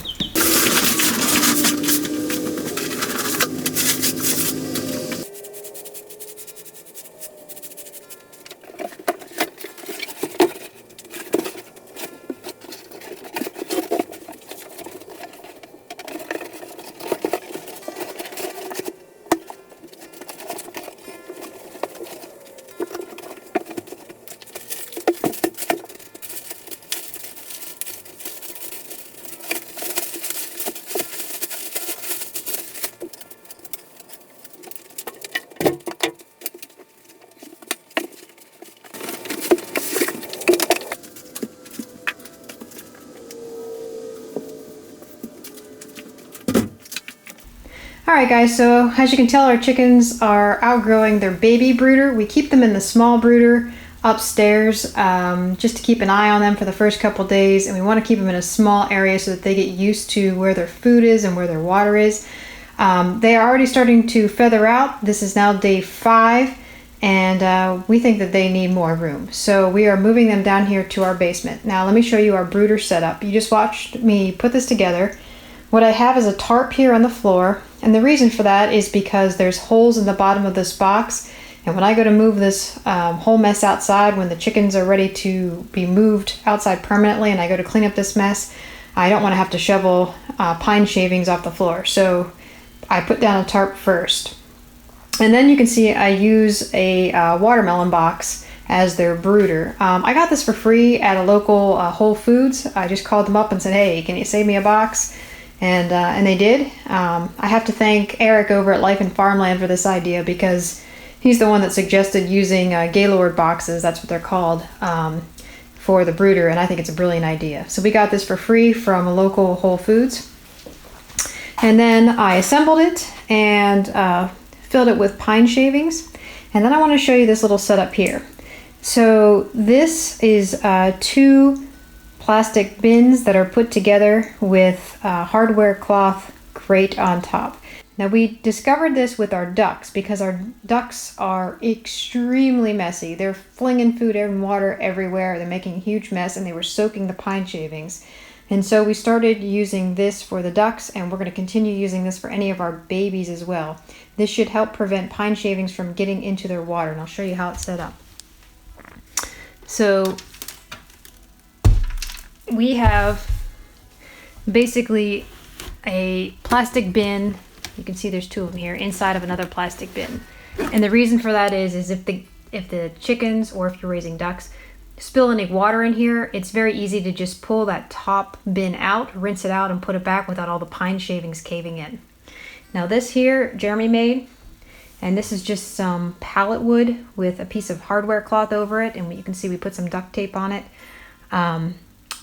Alright guys, so as you can tell, our chickens are outgrowing their baby brooder. We keep them in the small brooder upstairs just to keep an eye on them for the first couple days, and we want to keep them in a small area so that they get used to where their food is and where their water is. They are already starting to feather out. This is now day 5, and we think that they need more room. So we are moving them down here to our basement. Now let me show you our brooder setup. You just watched me put this together. What I have is a tarp here on the floor, and the reason for that is because there's holes in the bottom of this box, and when I go to move this whole mess outside, when the chickens are ready to be moved outside permanently and I go to clean up this mess, I don't want to have to shovel pine shavings off the floor. So I put down a tarp first. And then you can see I use a watermelon box as their brooder. I got this for free at a local Whole Foods. I just called them up and said, hey, can you save me a box? And they did. I have to thank Eric over at Life and Farmland for this idea, because he's the one that suggested using Gaylord boxes, that's what they're called, for the brooder, and I think it's a brilliant idea. So we got this for free from a local Whole Foods. And then I assembled it and filled it with pine shavings. And then I want to show you this little setup here. So this is 2 plastic bins that are put together with hardware cloth grate on top. Now we discovered this with our ducks because our ducks are extremely messy. They're flinging food and water everywhere. They're making a huge mess, and they were soaking the pine shavings. And so we started using this for the ducks, and we're going to continue using this for any of our babies as well. This should help prevent pine shavings from getting into their water, and I'll show you how it's set up. So we have basically a plastic bin. You can see there's 2 of them here inside of another plastic bin. And the reason for that is if the chickens, or if you're raising ducks, spill any water in here, it's very easy to just pull that top bin out, rinse it out, and put it back without all the pine shavings caving in. Now this here, Jeremy made, and this is just some pallet wood with a piece of hardware cloth over it, and you can see we put some duct tape on it,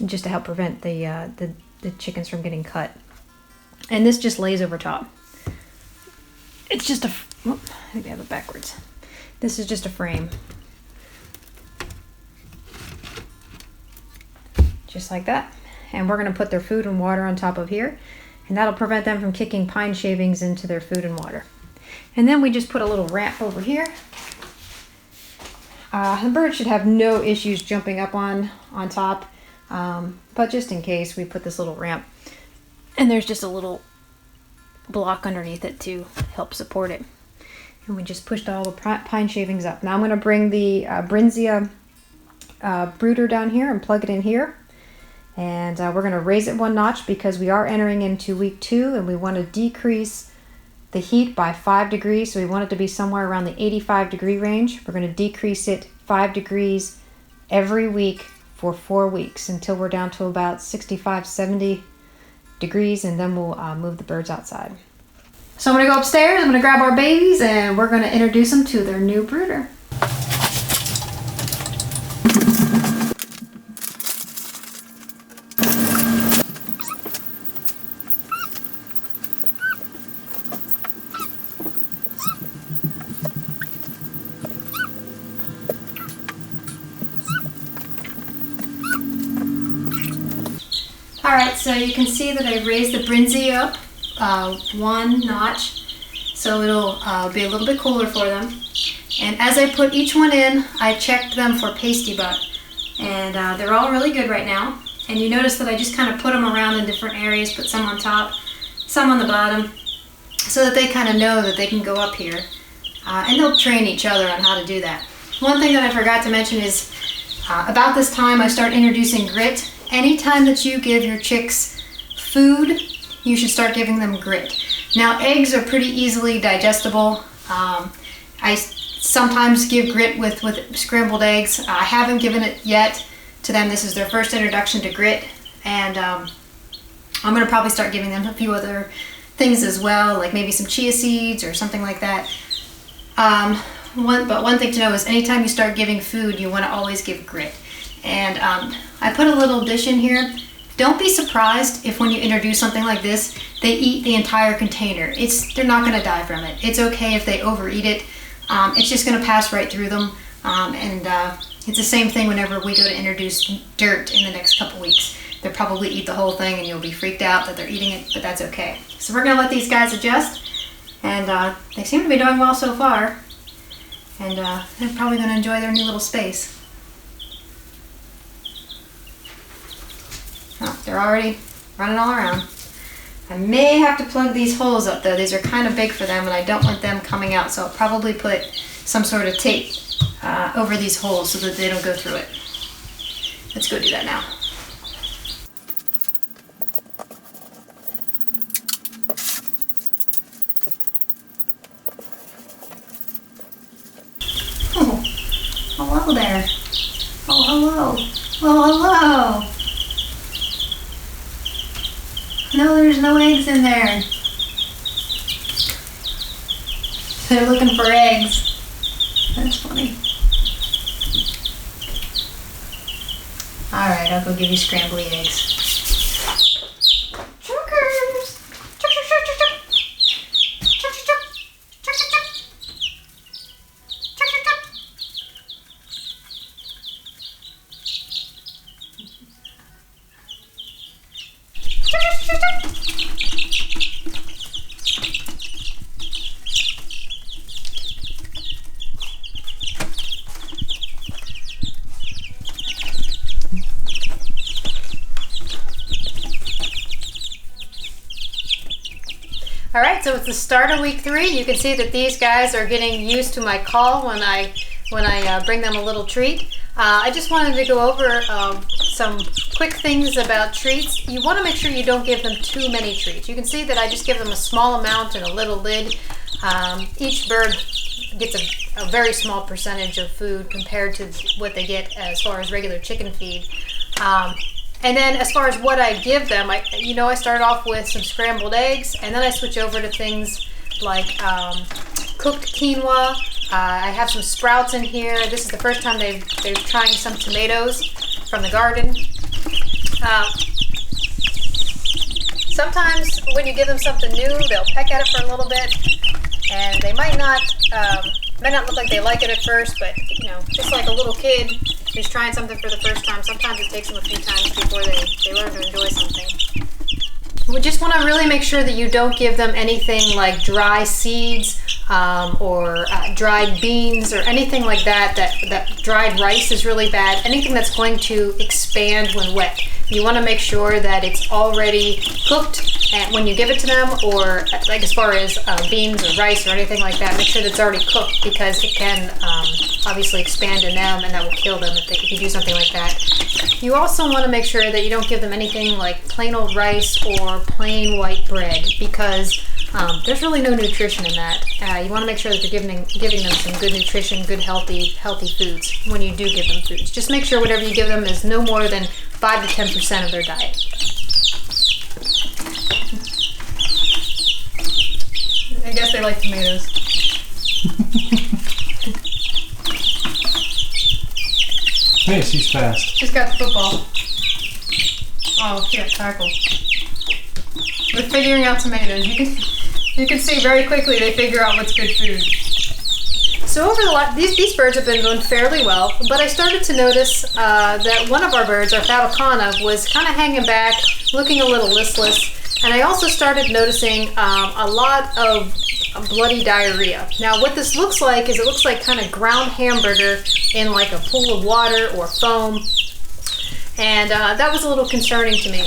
just to help prevent the chickens from getting cut. And this just lays over top. It's just a, I think I have it backwards. This is just a frame. Just like that. And we're gonna put their food and water on top of here, and that'll prevent them from kicking pine shavings into their food and water. And then we just put a little ramp over here. The bird should have no issues jumping up on top, but just in case, we put this little ramp. And there's just a little block underneath it to help support it. And we just pushed all the pine shavings up. Now I'm going to bring the Brinzia brooder down here and plug it in here. And we're going to raise it 1 notch because we are entering into week 2, and we want to decrease the heat by 5 degrees. So we want it to be somewhere around the 85-degree range. We're going to decrease it 5 degrees every week for 4 weeks until we're down to about 65, 70 degrees, and then we'll move the birds outside. So I'm going to go upstairs, I'm going to grab our babies, and we're going to introduce them to their new brooder. Alright, so you can see that I raised the Brinzia up 1 notch, so it'll be a little bit cooler for them. And as I put each one in, I checked them for pasty butt, and they're all really good right now. And you notice that I just kind of put them around in different areas, put some on top, some on the bottom, so that they kind of know that they can go up here. And they'll train each other on how to do that. One thing that I forgot to mention is about this time I start introducing grit. Anytime that you give your chicks food, you should start giving them grit. Now, eggs are pretty easily digestible. I sometimes give grit with scrambled eggs. I haven't given it yet to them. This is their first introduction to grit, and I'm going to probably start giving them a few other things as well, like maybe some chia seeds or something like that. One thing to know is anytime you start giving food, you want to always give grit. And I put a little dish in here. Don't be surprised if when you introduce something like this, they eat the entire container. They're not going to die from it. It's okay if they overeat it. It's just going to pass right through them. It's the same thing whenever we go to introduce dirt in the next couple weeks. They'll probably eat the whole thing and you'll be freaked out that they're eating it, but that's okay. So we're going to let these guys adjust, and they seem to be doing well so far. And they're probably going to enjoy their new little space. Oh, they're already running all around. I may have to plug these holes up though. These are kind of big for them and I don't want them coming out, so I'll probably put some sort of tape over these holes so that they don't go through it. Let's go do that now. Oh, hello there. Oh, hello. Oh, hello. No, there's no eggs in there. They're looking for eggs. That's funny. Alright, I'll go give you scrambly eggs. Chokers! Alright, so it's the start of week 3. You can see that these guys are getting used to my call when I bring them a little treat. I just wanted to go over some quick things about treats. You want to make sure you don't give them too many treats. You can see that I just give them a small amount and a little lid. Each bird gets a very small percentage of food compared to what they get as far as regular chicken feed. And then as far as what I give them, I start off with some scrambled eggs, and then I switch over to things like cooked quinoa. I have some sprouts in here. This is the first time they're trying some tomatoes from the garden. Sometimes when you give them something new, they'll peck at it for a little bit, and they might not look like they like it at first, but just like a little kid who's trying something for the first time, sometimes it takes them a few times before they learn to enjoy something. We just want to really make sure that you don't give them anything like dry seeds or dried beans or anything like that. That dried rice is really bad. Anything that's going to expand when wet. You want to make sure that it's already cooked and when you give it to them, or like as far as beans or rice or anything like that, make sure that it's already cooked, because it can obviously expand in them and that will kill them if you do something like that. You also want to make sure that you don't give them anything like plain old rice or plain white bread, because there's really no nutrition in that. You want to make sure that you're giving them some good nutrition, good healthy foods when you do give them foods. Just make sure whatever you give them is no more than 5 to 10% of their diet. I guess they like tomatoes. Hey, she's fast. She's got the football. Oh, she got tackled. They're figuring out tomatoes. You can see very quickly they figure out what's good food. So over these birds have been doing fairly well, but I started to notice that one of our birds, our Fabricana, was kind of hanging back, looking a little listless, and I also started noticing a lot of bloody diarrhea. Now what this looks like is it looks like kind of ground hamburger in like a pool of water or foam, and that was a little concerning to me.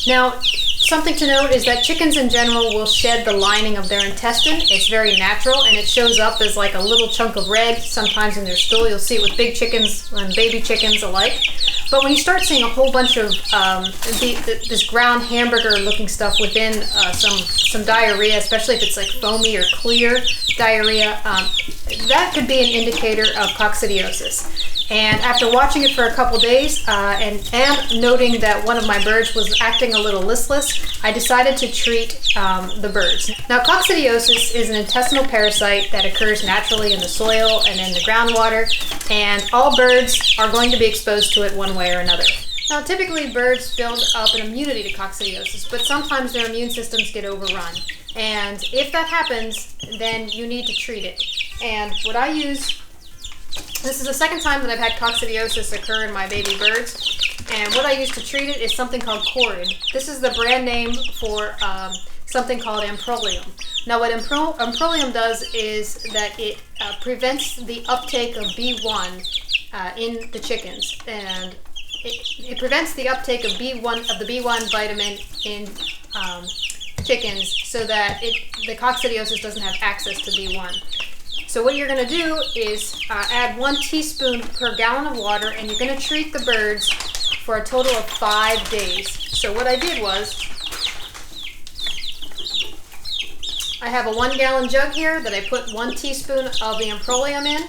Now, something to note is that chickens in general will shed the lining of their intestine. It's very natural, and it shows up as like a little chunk of red sometimes in their stool. You'll see it with big chickens and baby chickens alike. But when you start seeing a whole bunch of this ground hamburger looking stuff within some diarrhea, especially if it's like foamy or clear diarrhea, that could be an indicator of coccidiosis. And after watching it for a couple days and noting that one of my birds was acting a little listless, I decided to treat the birds. Now, coccidiosis is an intestinal parasite that occurs naturally in the soil and in the groundwater, and all birds are going to be exposed to it one way or another. Now, typically birds build up an immunity to coccidiosis, but sometimes their immune systems get overrun. And if that happens, then you need to treat it. And what I use, this is the second time that I've had coccidiosis occur in my baby birds. And what I use to treat it is something called Corid. This is the brand name for something called Amprolium. Now, what Amprolium does is that it prevents the uptake of B1 in the chickens, and it prevents the uptake of B1 of the B1 vitamin in chickens, so that the coccidiosis doesn't have access to B1. So what you're going to do is add 1 teaspoon per gallon of water, and you're going to treat the birds for a total of 5 days. So what I did was, I have a 1 gallon jug here that I put 1 teaspoon of the Amprolium in.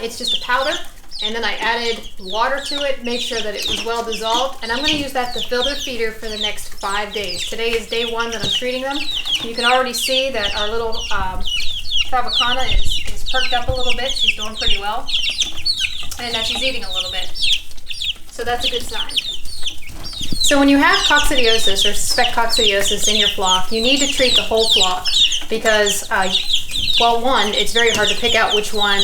It's just a powder. And then I added water to it, made sure that it was well dissolved, and I'm going to use that to fill their feeder for the next 5 days. Today is day 1 that I'm treating them. You can already see that our little Favicana is perked up a little bit. She's doing pretty well, and that she's eating a little bit. So that's a good sign. So when you have coccidiosis or suspect coccidiosis in your flock, you need to treat the whole flock because, well, 1, it's very hard to pick out which one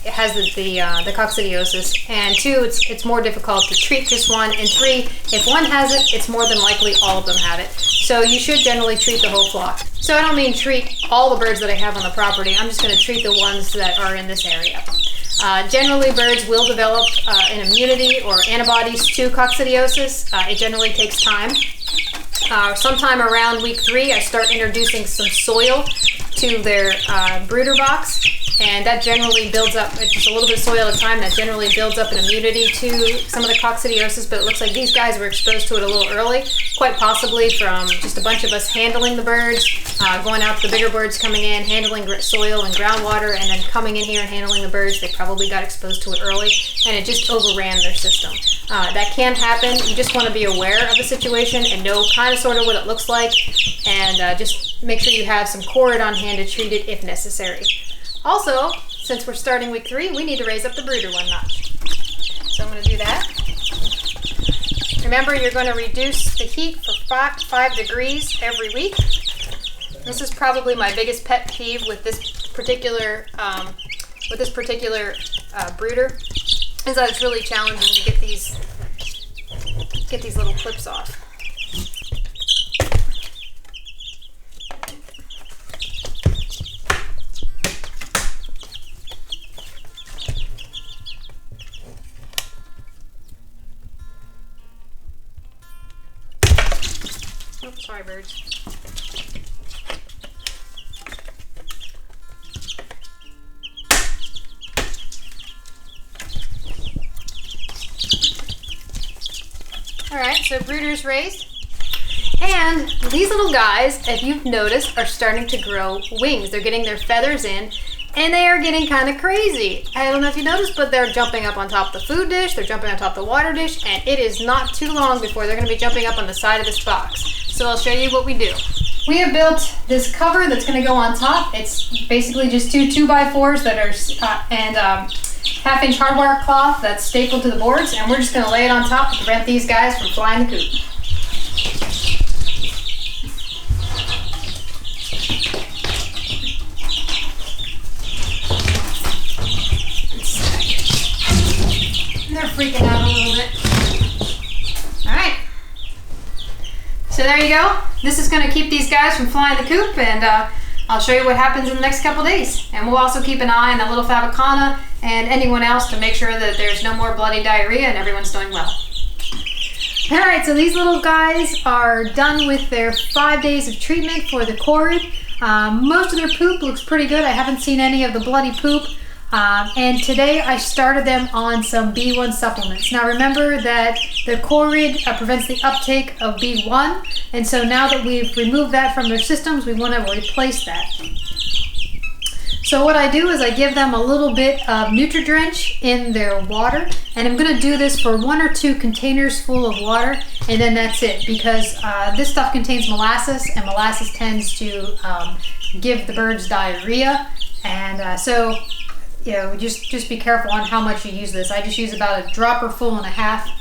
has the coccidiosis, and 2, it's more difficult to treat just one, and 3, if one has it, it's more than likely all of them have it. So you should generally treat the whole flock. So I don't mean treat all the birds that I have on the property. I'm just going to treat the ones that are in this area. Generally, birds will develop an immunity or antibodies to coccidiosis. It generally takes time. Sometime around week 3, I start introducing some soil to their brooder box, and that generally builds up, just a little bit of soil at a time, that generally builds up an immunity to some of the coccidiosis, but it looks like these guys were exposed to it a little early, quite possibly from just a bunch of us handling the birds, going out to the bigger birds coming in, handling soil and groundwater, and then coming in here and handling the birds. They probably got exposed to it early, and it just overran their system. That can happen. You just want to be aware of the situation and know kind of sort of what it looks like, and just make sure you have some Corid on hand to treat it if necessary. Also, since we're starting week 3, we need to raise up the brooder 1 notch. So I'm going to do that. Remember, you're going to reduce the heat for 5 degrees every week. This is probably my biggest pet peeve with this particular brooder, is that it's really challenging to get these little clips off. Oops, sorry, birds. Alright, so brooder's raised. And these little guys, if you've noticed, are starting to grow wings. They're getting their feathers in, and they are getting kind of crazy. I don't know if you noticed, but they're jumping up on top of the food dish, they're jumping on top of the water dish, and it is not too long before they're going to be jumping up on the side of this box. So I'll show you what we do. We have built this cover that's going to go on top. It's basically just 2 2x4s that are, half-inch hardwire cloth that's stapled to the boards, and we're just going to lay it on top to prevent these guys from flying the coop. They're freaking out a little bit. Alright. So there you go. This is going to keep these guys from flying the coop, and I'll show you what happens in the next couple days. And we'll also keep an eye on that little Favicana and anyone else to make sure that there's no more bloody diarrhea and everyone's doing well. Alright, so these little guys are done with their 5 days of treatment for the Corid. Most of their poop looks pretty good. I haven't seen any of the bloody poop. And today I started them on some B1 supplements. Now remember that the Corid prevents the uptake of B1, and so now that we've removed that from their systems, we want to replace that. So what I do is I give them a little bit of Nutri-Drench in their water, and I'm going to do this for 1 or 2 containers full of water, and then that's it, because this stuff contains molasses, and molasses tends to give the birds diarrhea, and so you know, just be careful on how much you use this. I just use about 1.5 drops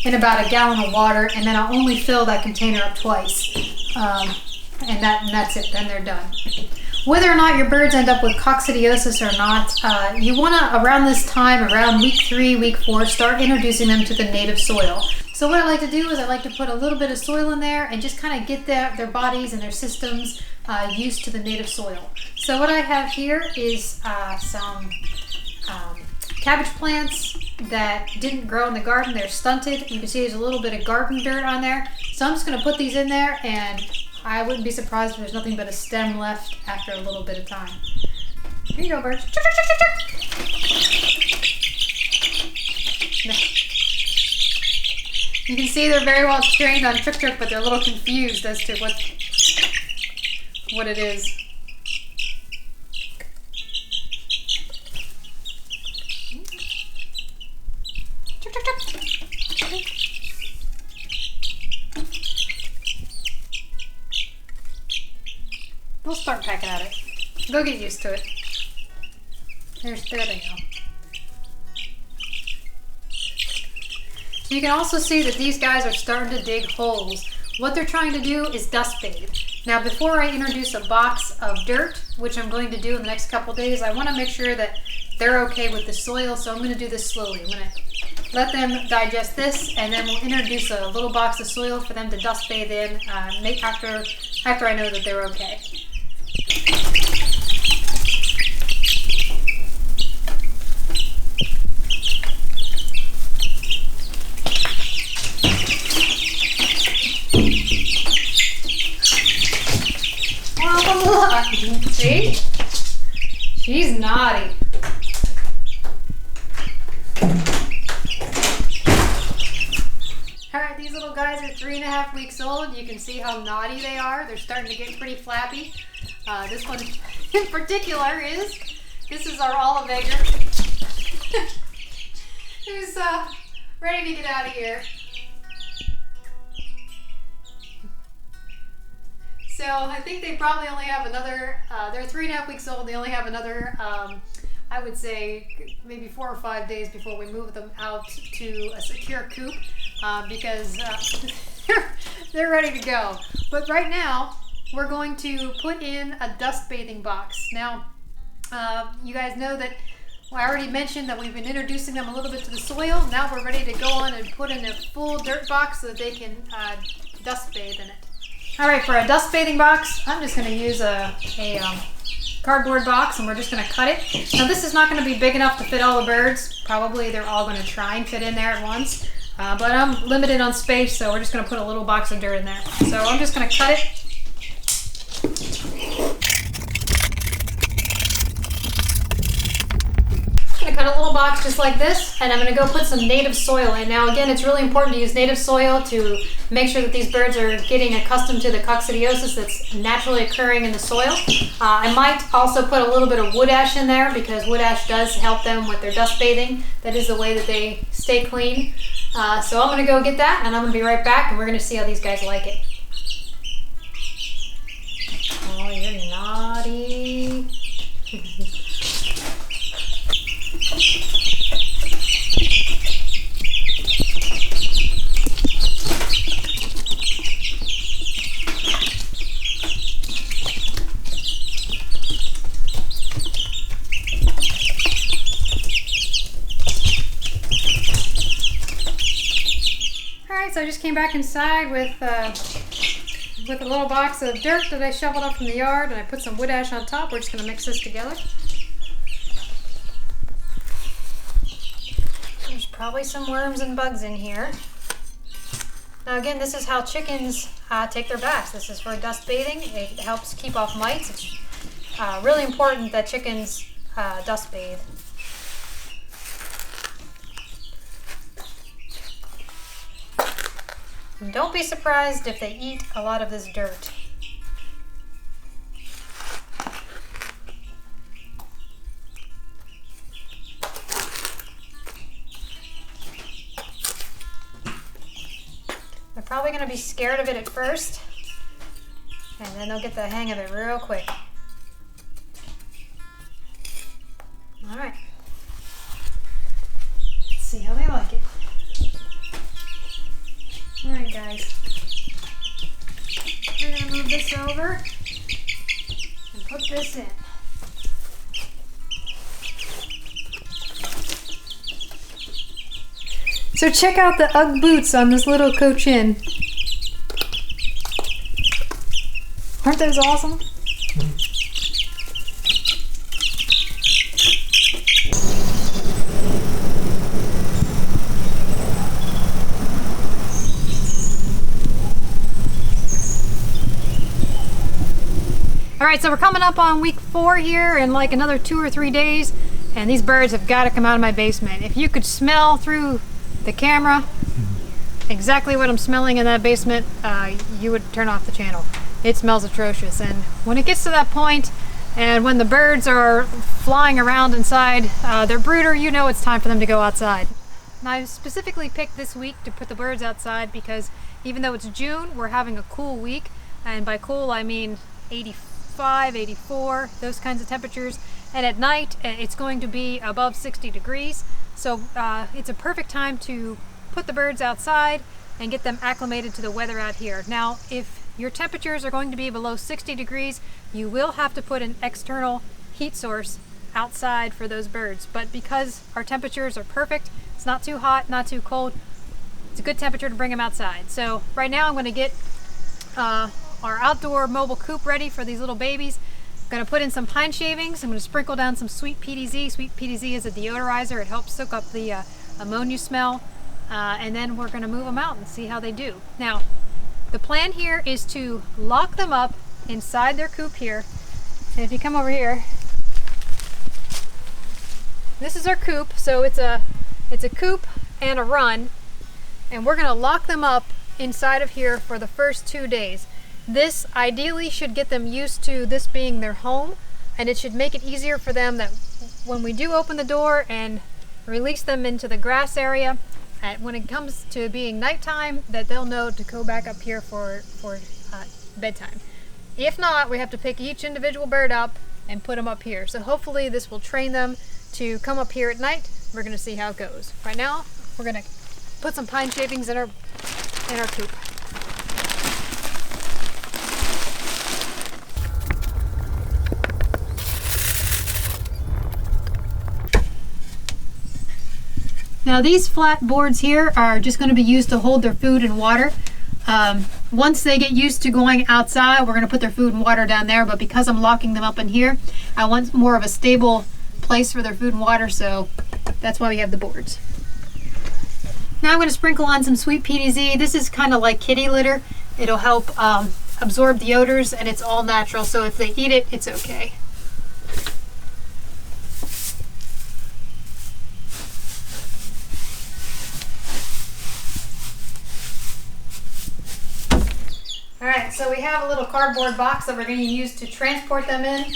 in about a gallon of water, and then I'll only fill that container up twice. And that's it, then they're done. Whether or not your birds end up with coccidiosis or not, you want to, around this time, around week 3, week 4, start introducing them to the native soil. So what I like to do is I like to put a little bit of soil in there and just kind of get their bodies and their systems used to the native soil. So what I have here is some cabbage plants that didn't grow in the garden. They're stunted. You can see there's a little bit of garden dirt on there. So I'm just going to put these in there, and I wouldn't be surprised if there's nothing but a stem left after a little bit of time. Here you go, birds. You can see they're very well trained on trick, but they're a little confused as to what it is. We'll start pecking at it. They'll get used to it. There they go. You can also see that these guys are starting to dig holes. What they're trying to do is dust bathe. Now, before I introduce a box of dirt, which I'm going to do in the next couple days, I want to make sure that they're okay with the soil, so I'm going to do this slowly. I'm going to let them digest this, and then we'll introduce a little box of soil for them to dust bathe in after I know that they're okay. Oh, look! See? She's naughty. Alright, these little guys are 3.5 weeks old. You can see how naughty they are. They're starting to get pretty flappy. This one in particular this is our olive egger. Who's ready to get out of here. So I think they probably only have another, they're 3.5 weeks old. They only have another, I would say maybe 4 or 5 days before we move them out to a secure coop because they're ready to go. But right now, we're going to put in a dust bathing box. Now, you guys know that I already mentioned that we've been introducing them a little bit to the soil. Now we're ready to go on and put in a full dirt box so that they can dust bathe in it. All right, for a dust bathing box, I'm just going to use a cardboard box, and we're just going to cut it. Now, this is not going to be big enough to fit all the birds. Probably they're all going to try and fit in there at once. But I'm limited on space, so we're just going to put a little box of dirt in there. So I'm just going to cut it. I'm going to cut a little box just like this, and I'm going to go put some native soil in. Now, again, it's really important to use native soil to make sure that these birds are getting accustomed to the coccidiosis that's naturally occurring in the soil. I might also put a little bit of wood ash in there because wood ash does help them with their dust bathing. That is the way that they stay clean. So I'm going to go get that, and I'm going to be right back, and we're going to see how these guys like it. Oh, you're naughty. So I just came back inside with a little box of dirt that I shoveled up from the yard, and I put some wood ash on top. We're just going to mix this together. There's probably some worms and bugs in here. Now again, this is how chickens take their baths. This is for dust bathing. It helps keep off mites. It's really important that chickens dust bathe. And don't be surprised if they eat a lot of this dirt. They're probably going to be scared of it at first, and then they'll get the hang of it real quick. All right. Let's see how they like it. over and put this in. So check out the Ugg boots on this little cochin. Aren't those awesome? All right, so we're coming up on week 4 here in like another 2 or 3 days, and these birds have got to come out of my basement. If you could smell through the camera exactly what I'm smelling in that basement, you would turn off the channel. It smells atrocious, and when it gets to that point and when the birds are flying around inside their brooder, you know it's time for them to go outside. And I specifically picked this week to put the birds outside because even though it's June, we're having a cool week, and by cool I mean 85, 84, those kinds of temperatures, and at night it's going to be above 60 degrees. So it's a perfect time to put the birds outside and get them acclimated to the weather out here. Now, if your temperatures are going to be below 60 degrees, you will have to put an external heat source outside for those birds. But because our temperatures are perfect, it's not too hot, not too cold, it's a good temperature to bring them outside. So right now I'm going to get our outdoor mobile coop ready for these little babies. I'm going to put in some pine shavings. I'm going to sprinkle down some sweet PDZ. Sweet PDZ is a deodorizer. It helps soak up the ammonia smell. And then we're going to move them out and see how they do. Now, the plan here is to lock them up inside their coop here. And if you come over here, this is our coop. So it's a coop and a run. And we're going to lock them up inside of here for the first 2 days. This ideally should get them used to this being their home, and it should make it easier for them that when we do open the door and release them into the grass area, when it comes to being nighttime, that they'll know to go back up here for bedtime. If not, we have to pick each individual bird up and put them up here. So hopefully this will train them to come up here at night. We're going to see how it goes. Right now, we're going to put some pine shavings in our coop. Now these flat boards here are just going to be used to hold their food and water. Once they get used to going outside, we're going to put their food and water down there, but because I'm locking them up in here, I want more of a stable place for their food and water, so that's why we have the boards. Now I'm going to sprinkle on some sweet PDZ. This is kind of like kitty litter. It'll help absorb the odors, and it's all natural, so if they eat it, it's okay. Alright, so we have a little cardboard box that we're going to use to transport them in.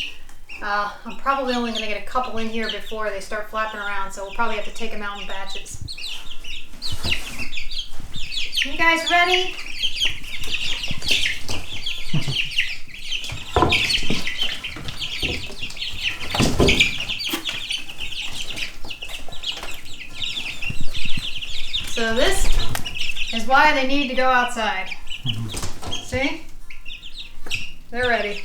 I'm probably only going to get a couple in here before they start flapping around, so we'll probably have to take them out in batches. You guys ready? So this is why they need to go outside. See? They're ready.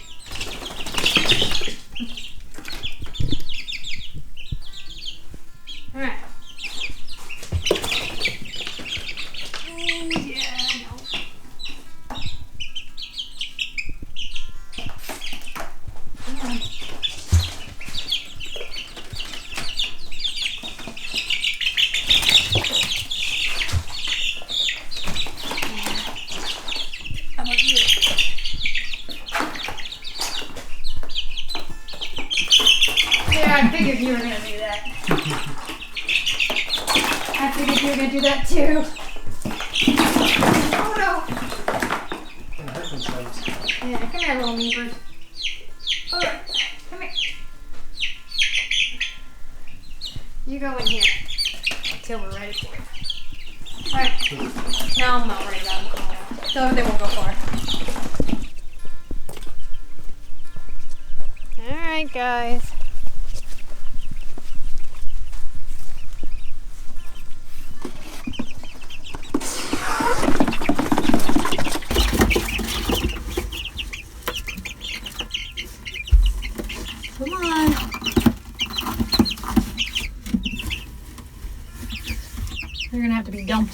All right. Oh, yeah, no. Come on. How about you? Yeah, I figured you were going to do that. I figured you were going to do that too. Oh no! Yeah, come here, little meepers. Alright, come here. You go in here until we're ready for it. Alright. No, I'm not worried about them. So they won't go far. Alright, guys. You're gonna have to be dumped.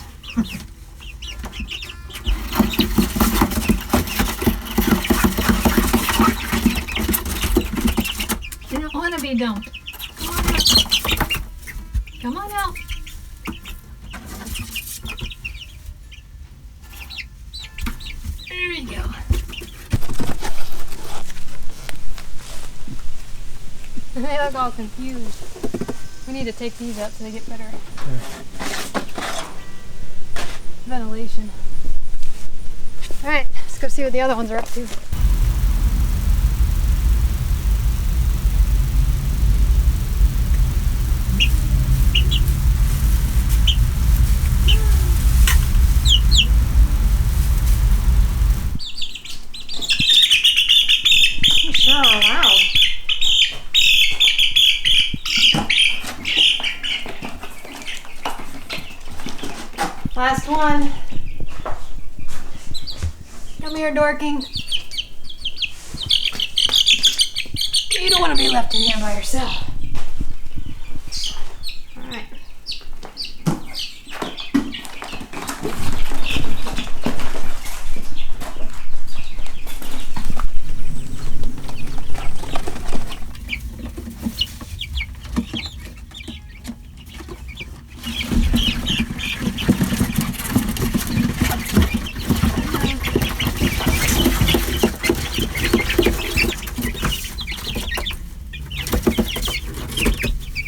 You don't want to be dumped. Come on out. There you go. They look all confused. We need to take these out so they get better ventilation. Alright, let's go see what the other ones are up to. Sure are loud. Last one. Come here, Dorking. You don't want to be left in here by yourself. All right.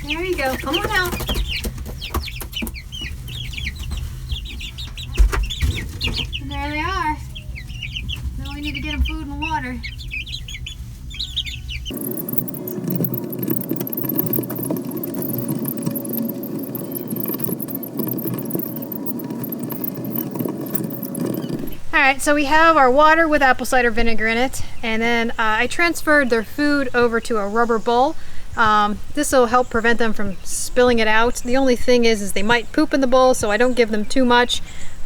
There you go. Come on out. And there they are. Now we need to get them food and water. Alright, so we have our water with apple cider vinegar in it, and then I transferred their food over to a rubber bowl. This will help prevent them from spilling it out. The only thing is they might poop in the bowl, so I don't give them too much,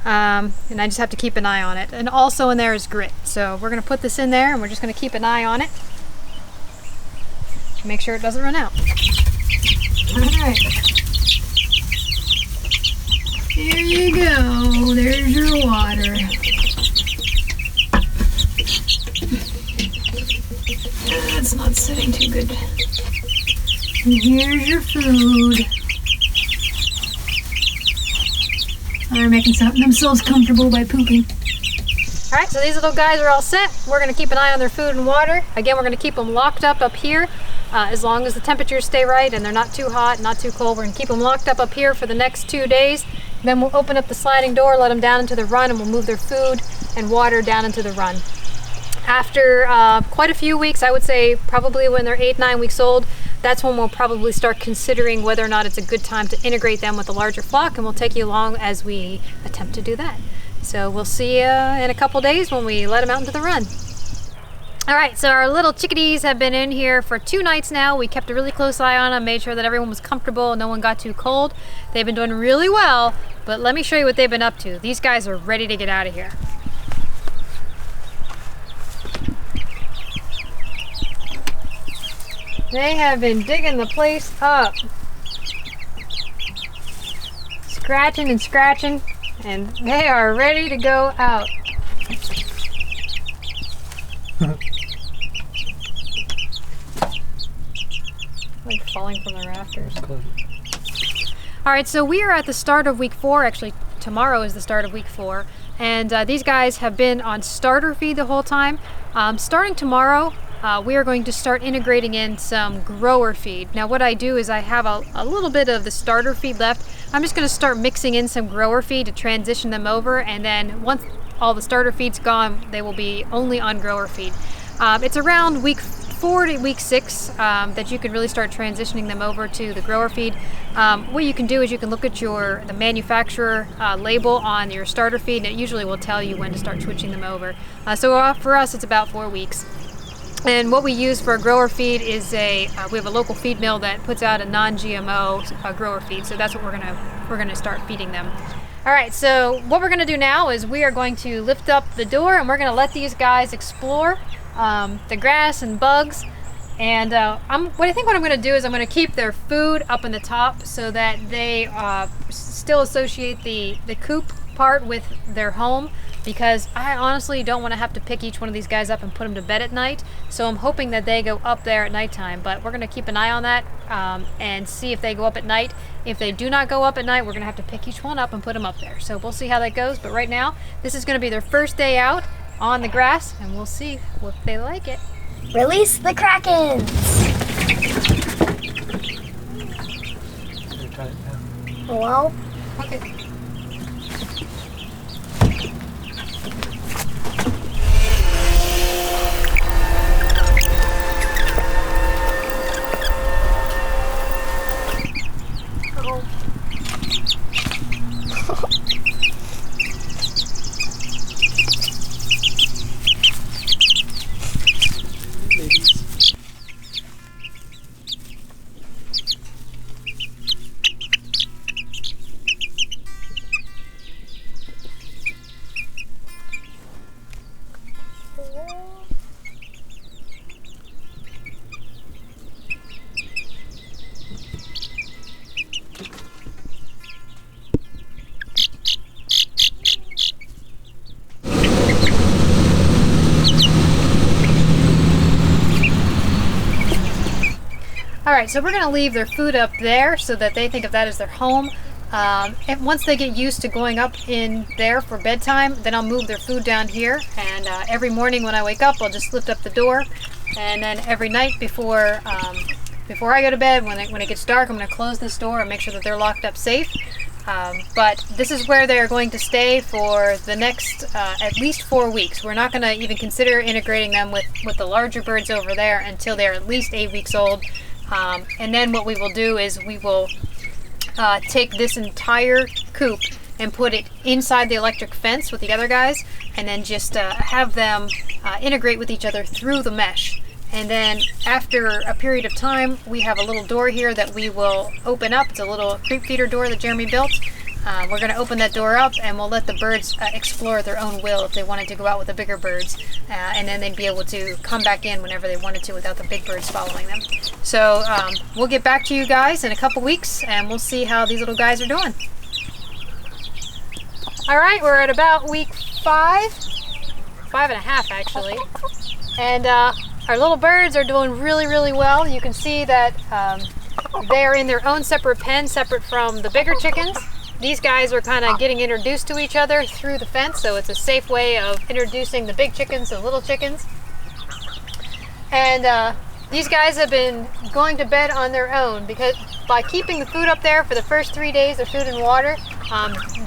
and I just have to keep an eye on it. And also in there is grit, so we're going to put this in there and we're just going to keep an eye on it to make sure it doesn't run out. Alright, here you go, there's your water. It's not sitting too good. And here's your food. They're making themselves comfortable by pooping. Alright, so these little guys are all set. We're going to keep an eye on their food and water. Again, we're going to keep them locked up here as long as the temperatures stay right and they're not too hot, not too cold. We're going to keep them locked up here for the next 2 days. Then we'll open up the sliding door, let them down into the run, and we'll move their food and water down into the run. After quite a few weeks, I would say probably when they're 8-9 weeks old, that's when we'll probably start considering whether or not it's a good time to integrate them with a larger flock, and we'll take you along as we attempt to do that. So we'll see you in a couple days when we let them out into the run. All right, so our little chickadees have been in here for 2 nights now. We kept a really close eye on them, made sure that everyone was comfortable, no one got too cold. They've been doing really well, but let me show you what they've been up to. These guys are ready to get out of here. They have been digging the place up. Scratching and scratching, and they are ready to go out. Like falling from the rafters. Alright, so we are at the start of week 4. Actually, tomorrow is the start of week 4. And these guys have been on starter feed the whole time. Starting tomorrow, we are going to start integrating in some grower feed. Now what I do is I have a little bit of the starter feed left. I'm just going to start mixing in some grower feed to transition them over, and then once all the starter feed's gone, they will be only on grower feed. It's around week 4 to week 6 that you can really start transitioning them over to the grower feed. What you can do is you can look at the manufacturer label on your starter feed, and it usually will tell you when to start switching them over. So for us, it's about 4 weeks. And what we use for a grower feed is we have a local feed mill that puts out a non-GMO grower feed. So that's what we're gonna start feeding them. All right, so what we're gonna do now is we are going to lift up the door and we're gonna let these guys explore the grass and bugs. And what I think what I'm going to do is I'm going to keep their food up in the top so that they still associate the coop part with their home, because I honestly don't want to have to pick each one of these guys up and put them to bed at night. So I'm hoping that they go up there at nighttime, but we're going to keep an eye on that and see if they go up at night. If they do not go up at night, we're going to have to pick each one up and put them up there. So we'll see how that goes. But right now, this is going to be their first day out on the grass, and we'll see if they like it. Release the Krakens! Hello? Okay. Alright, so we're going to leave their food up there so that they think of that as their home. And once they get used to going up in there for bedtime, then I'll move their food down here. And every morning when I wake up, I'll just lift up the door. And then every night before I go to bed, when it gets dark, I'm going to close this door and make sure that they're locked up safe. But this is where they're going to stay for the next at least 4 weeks. We're not going to even consider integrating them with the larger birds over there until they're at least 8 weeks old. And then what we will do is we will take this entire coop and put it inside the electric fence with the other guys, and then just have them integrate with each other through the mesh. And then after a period of time, we have a little door here that we will open up. It's a little creep feeder door that Jeremy built. We're going to open that door up, and we'll let the birds explore at their own will if they wanted to go out with the bigger birds, and then they'd be able to come back in whenever they wanted to without the big birds following them. So we'll get back to you guys in a couple weeks, and we'll see how these little guys are doing. All right, we're at about week 5.5 actually, and our little birds are doing really, really well. You can see that they're in their own separate pen, separate from the bigger chickens. These guys are kind of getting introduced to each other through the fence, so it's a safe way of introducing the big chickens to the little chickens. And these guys have been going to bed on their own, because by keeping the food up there for the first 3 days, the food and water,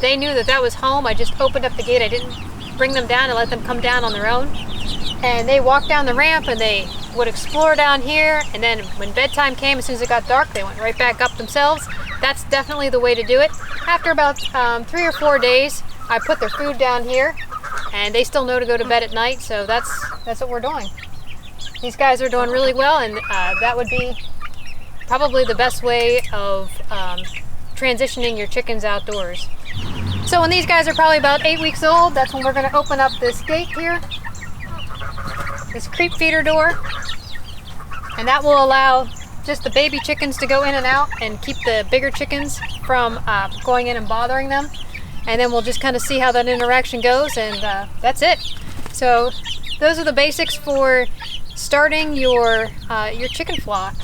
they knew that that was home. I just opened up the gate. I didn't bring them down and let them come down on their own. And they walked down the ramp and they would explore down here, and then when bedtime came, as soon as it got dark, they went right back up themselves. That's definitely the way to do it. After about 3 or 4 days, I put their food down here, and they still know to go to bed at night, so that's what we're doing. These guys are doing really well, and that would be probably the best way of transitioning your chickens outdoors. So when these guys are probably about 8 weeks old, that's when we're going to open up this gate here, this creep feeder door, and that will allow just the baby chickens to go in and out and keep the bigger chickens from going in and bothering them. And then we'll just kind of see how that interaction goes, and that's it. So those are the basics for starting your chicken flock.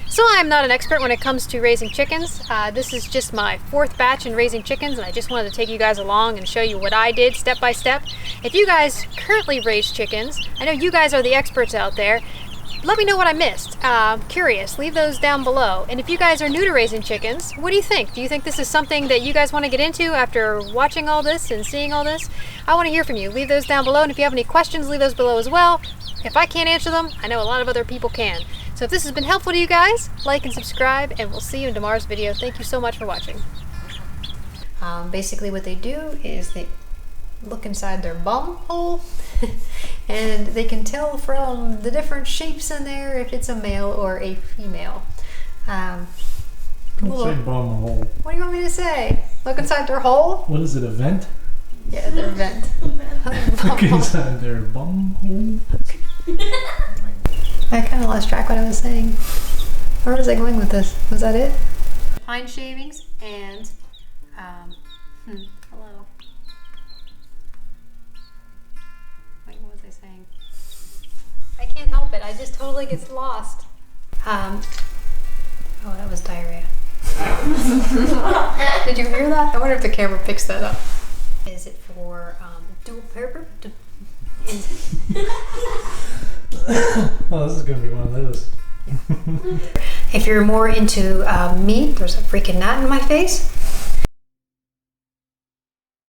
So I'm not an expert when it comes to raising chickens. This is just my 4th batch in raising chickens, and I just wanted to take you guys along and show you what I did step by step. If you guys currently raise chickens, I know you guys are the experts out there. Let me know what I missed. Curious, leave those down below. And if you guys are new to raising chickens, what do you think? Do you think this is something that you guys want to get into after watching all this and seeing all this? I want to hear from you. Leave those down below, and if you have any questions, leave those below as well. If I can't answer them, I know a lot of other people can. So if this has been helpful to you guys, like and subscribe, and we'll see you in tomorrow's video. Thank you so much for watching. Basically what they do is they look inside their bum hole and they can tell from the different shapes in there if it's a male or a female. Don't say bum hole. What do you want me to say? Look inside their hole? What is it, a vent? Yeah, their vent. Look inside their bum hole. I kind of lost track what I was saying. Where was I going with this? Was that it? Pine shavings and, hello. Wait, what was I saying? I can't help it. I just totally get lost. Oh, that was diarrhea. Did you hear that? I wonder if the camera picks that up. Is it for dual purpose? Oh, this is gonna be one of those. If you're more into meat, there's a freaking gnat in my face.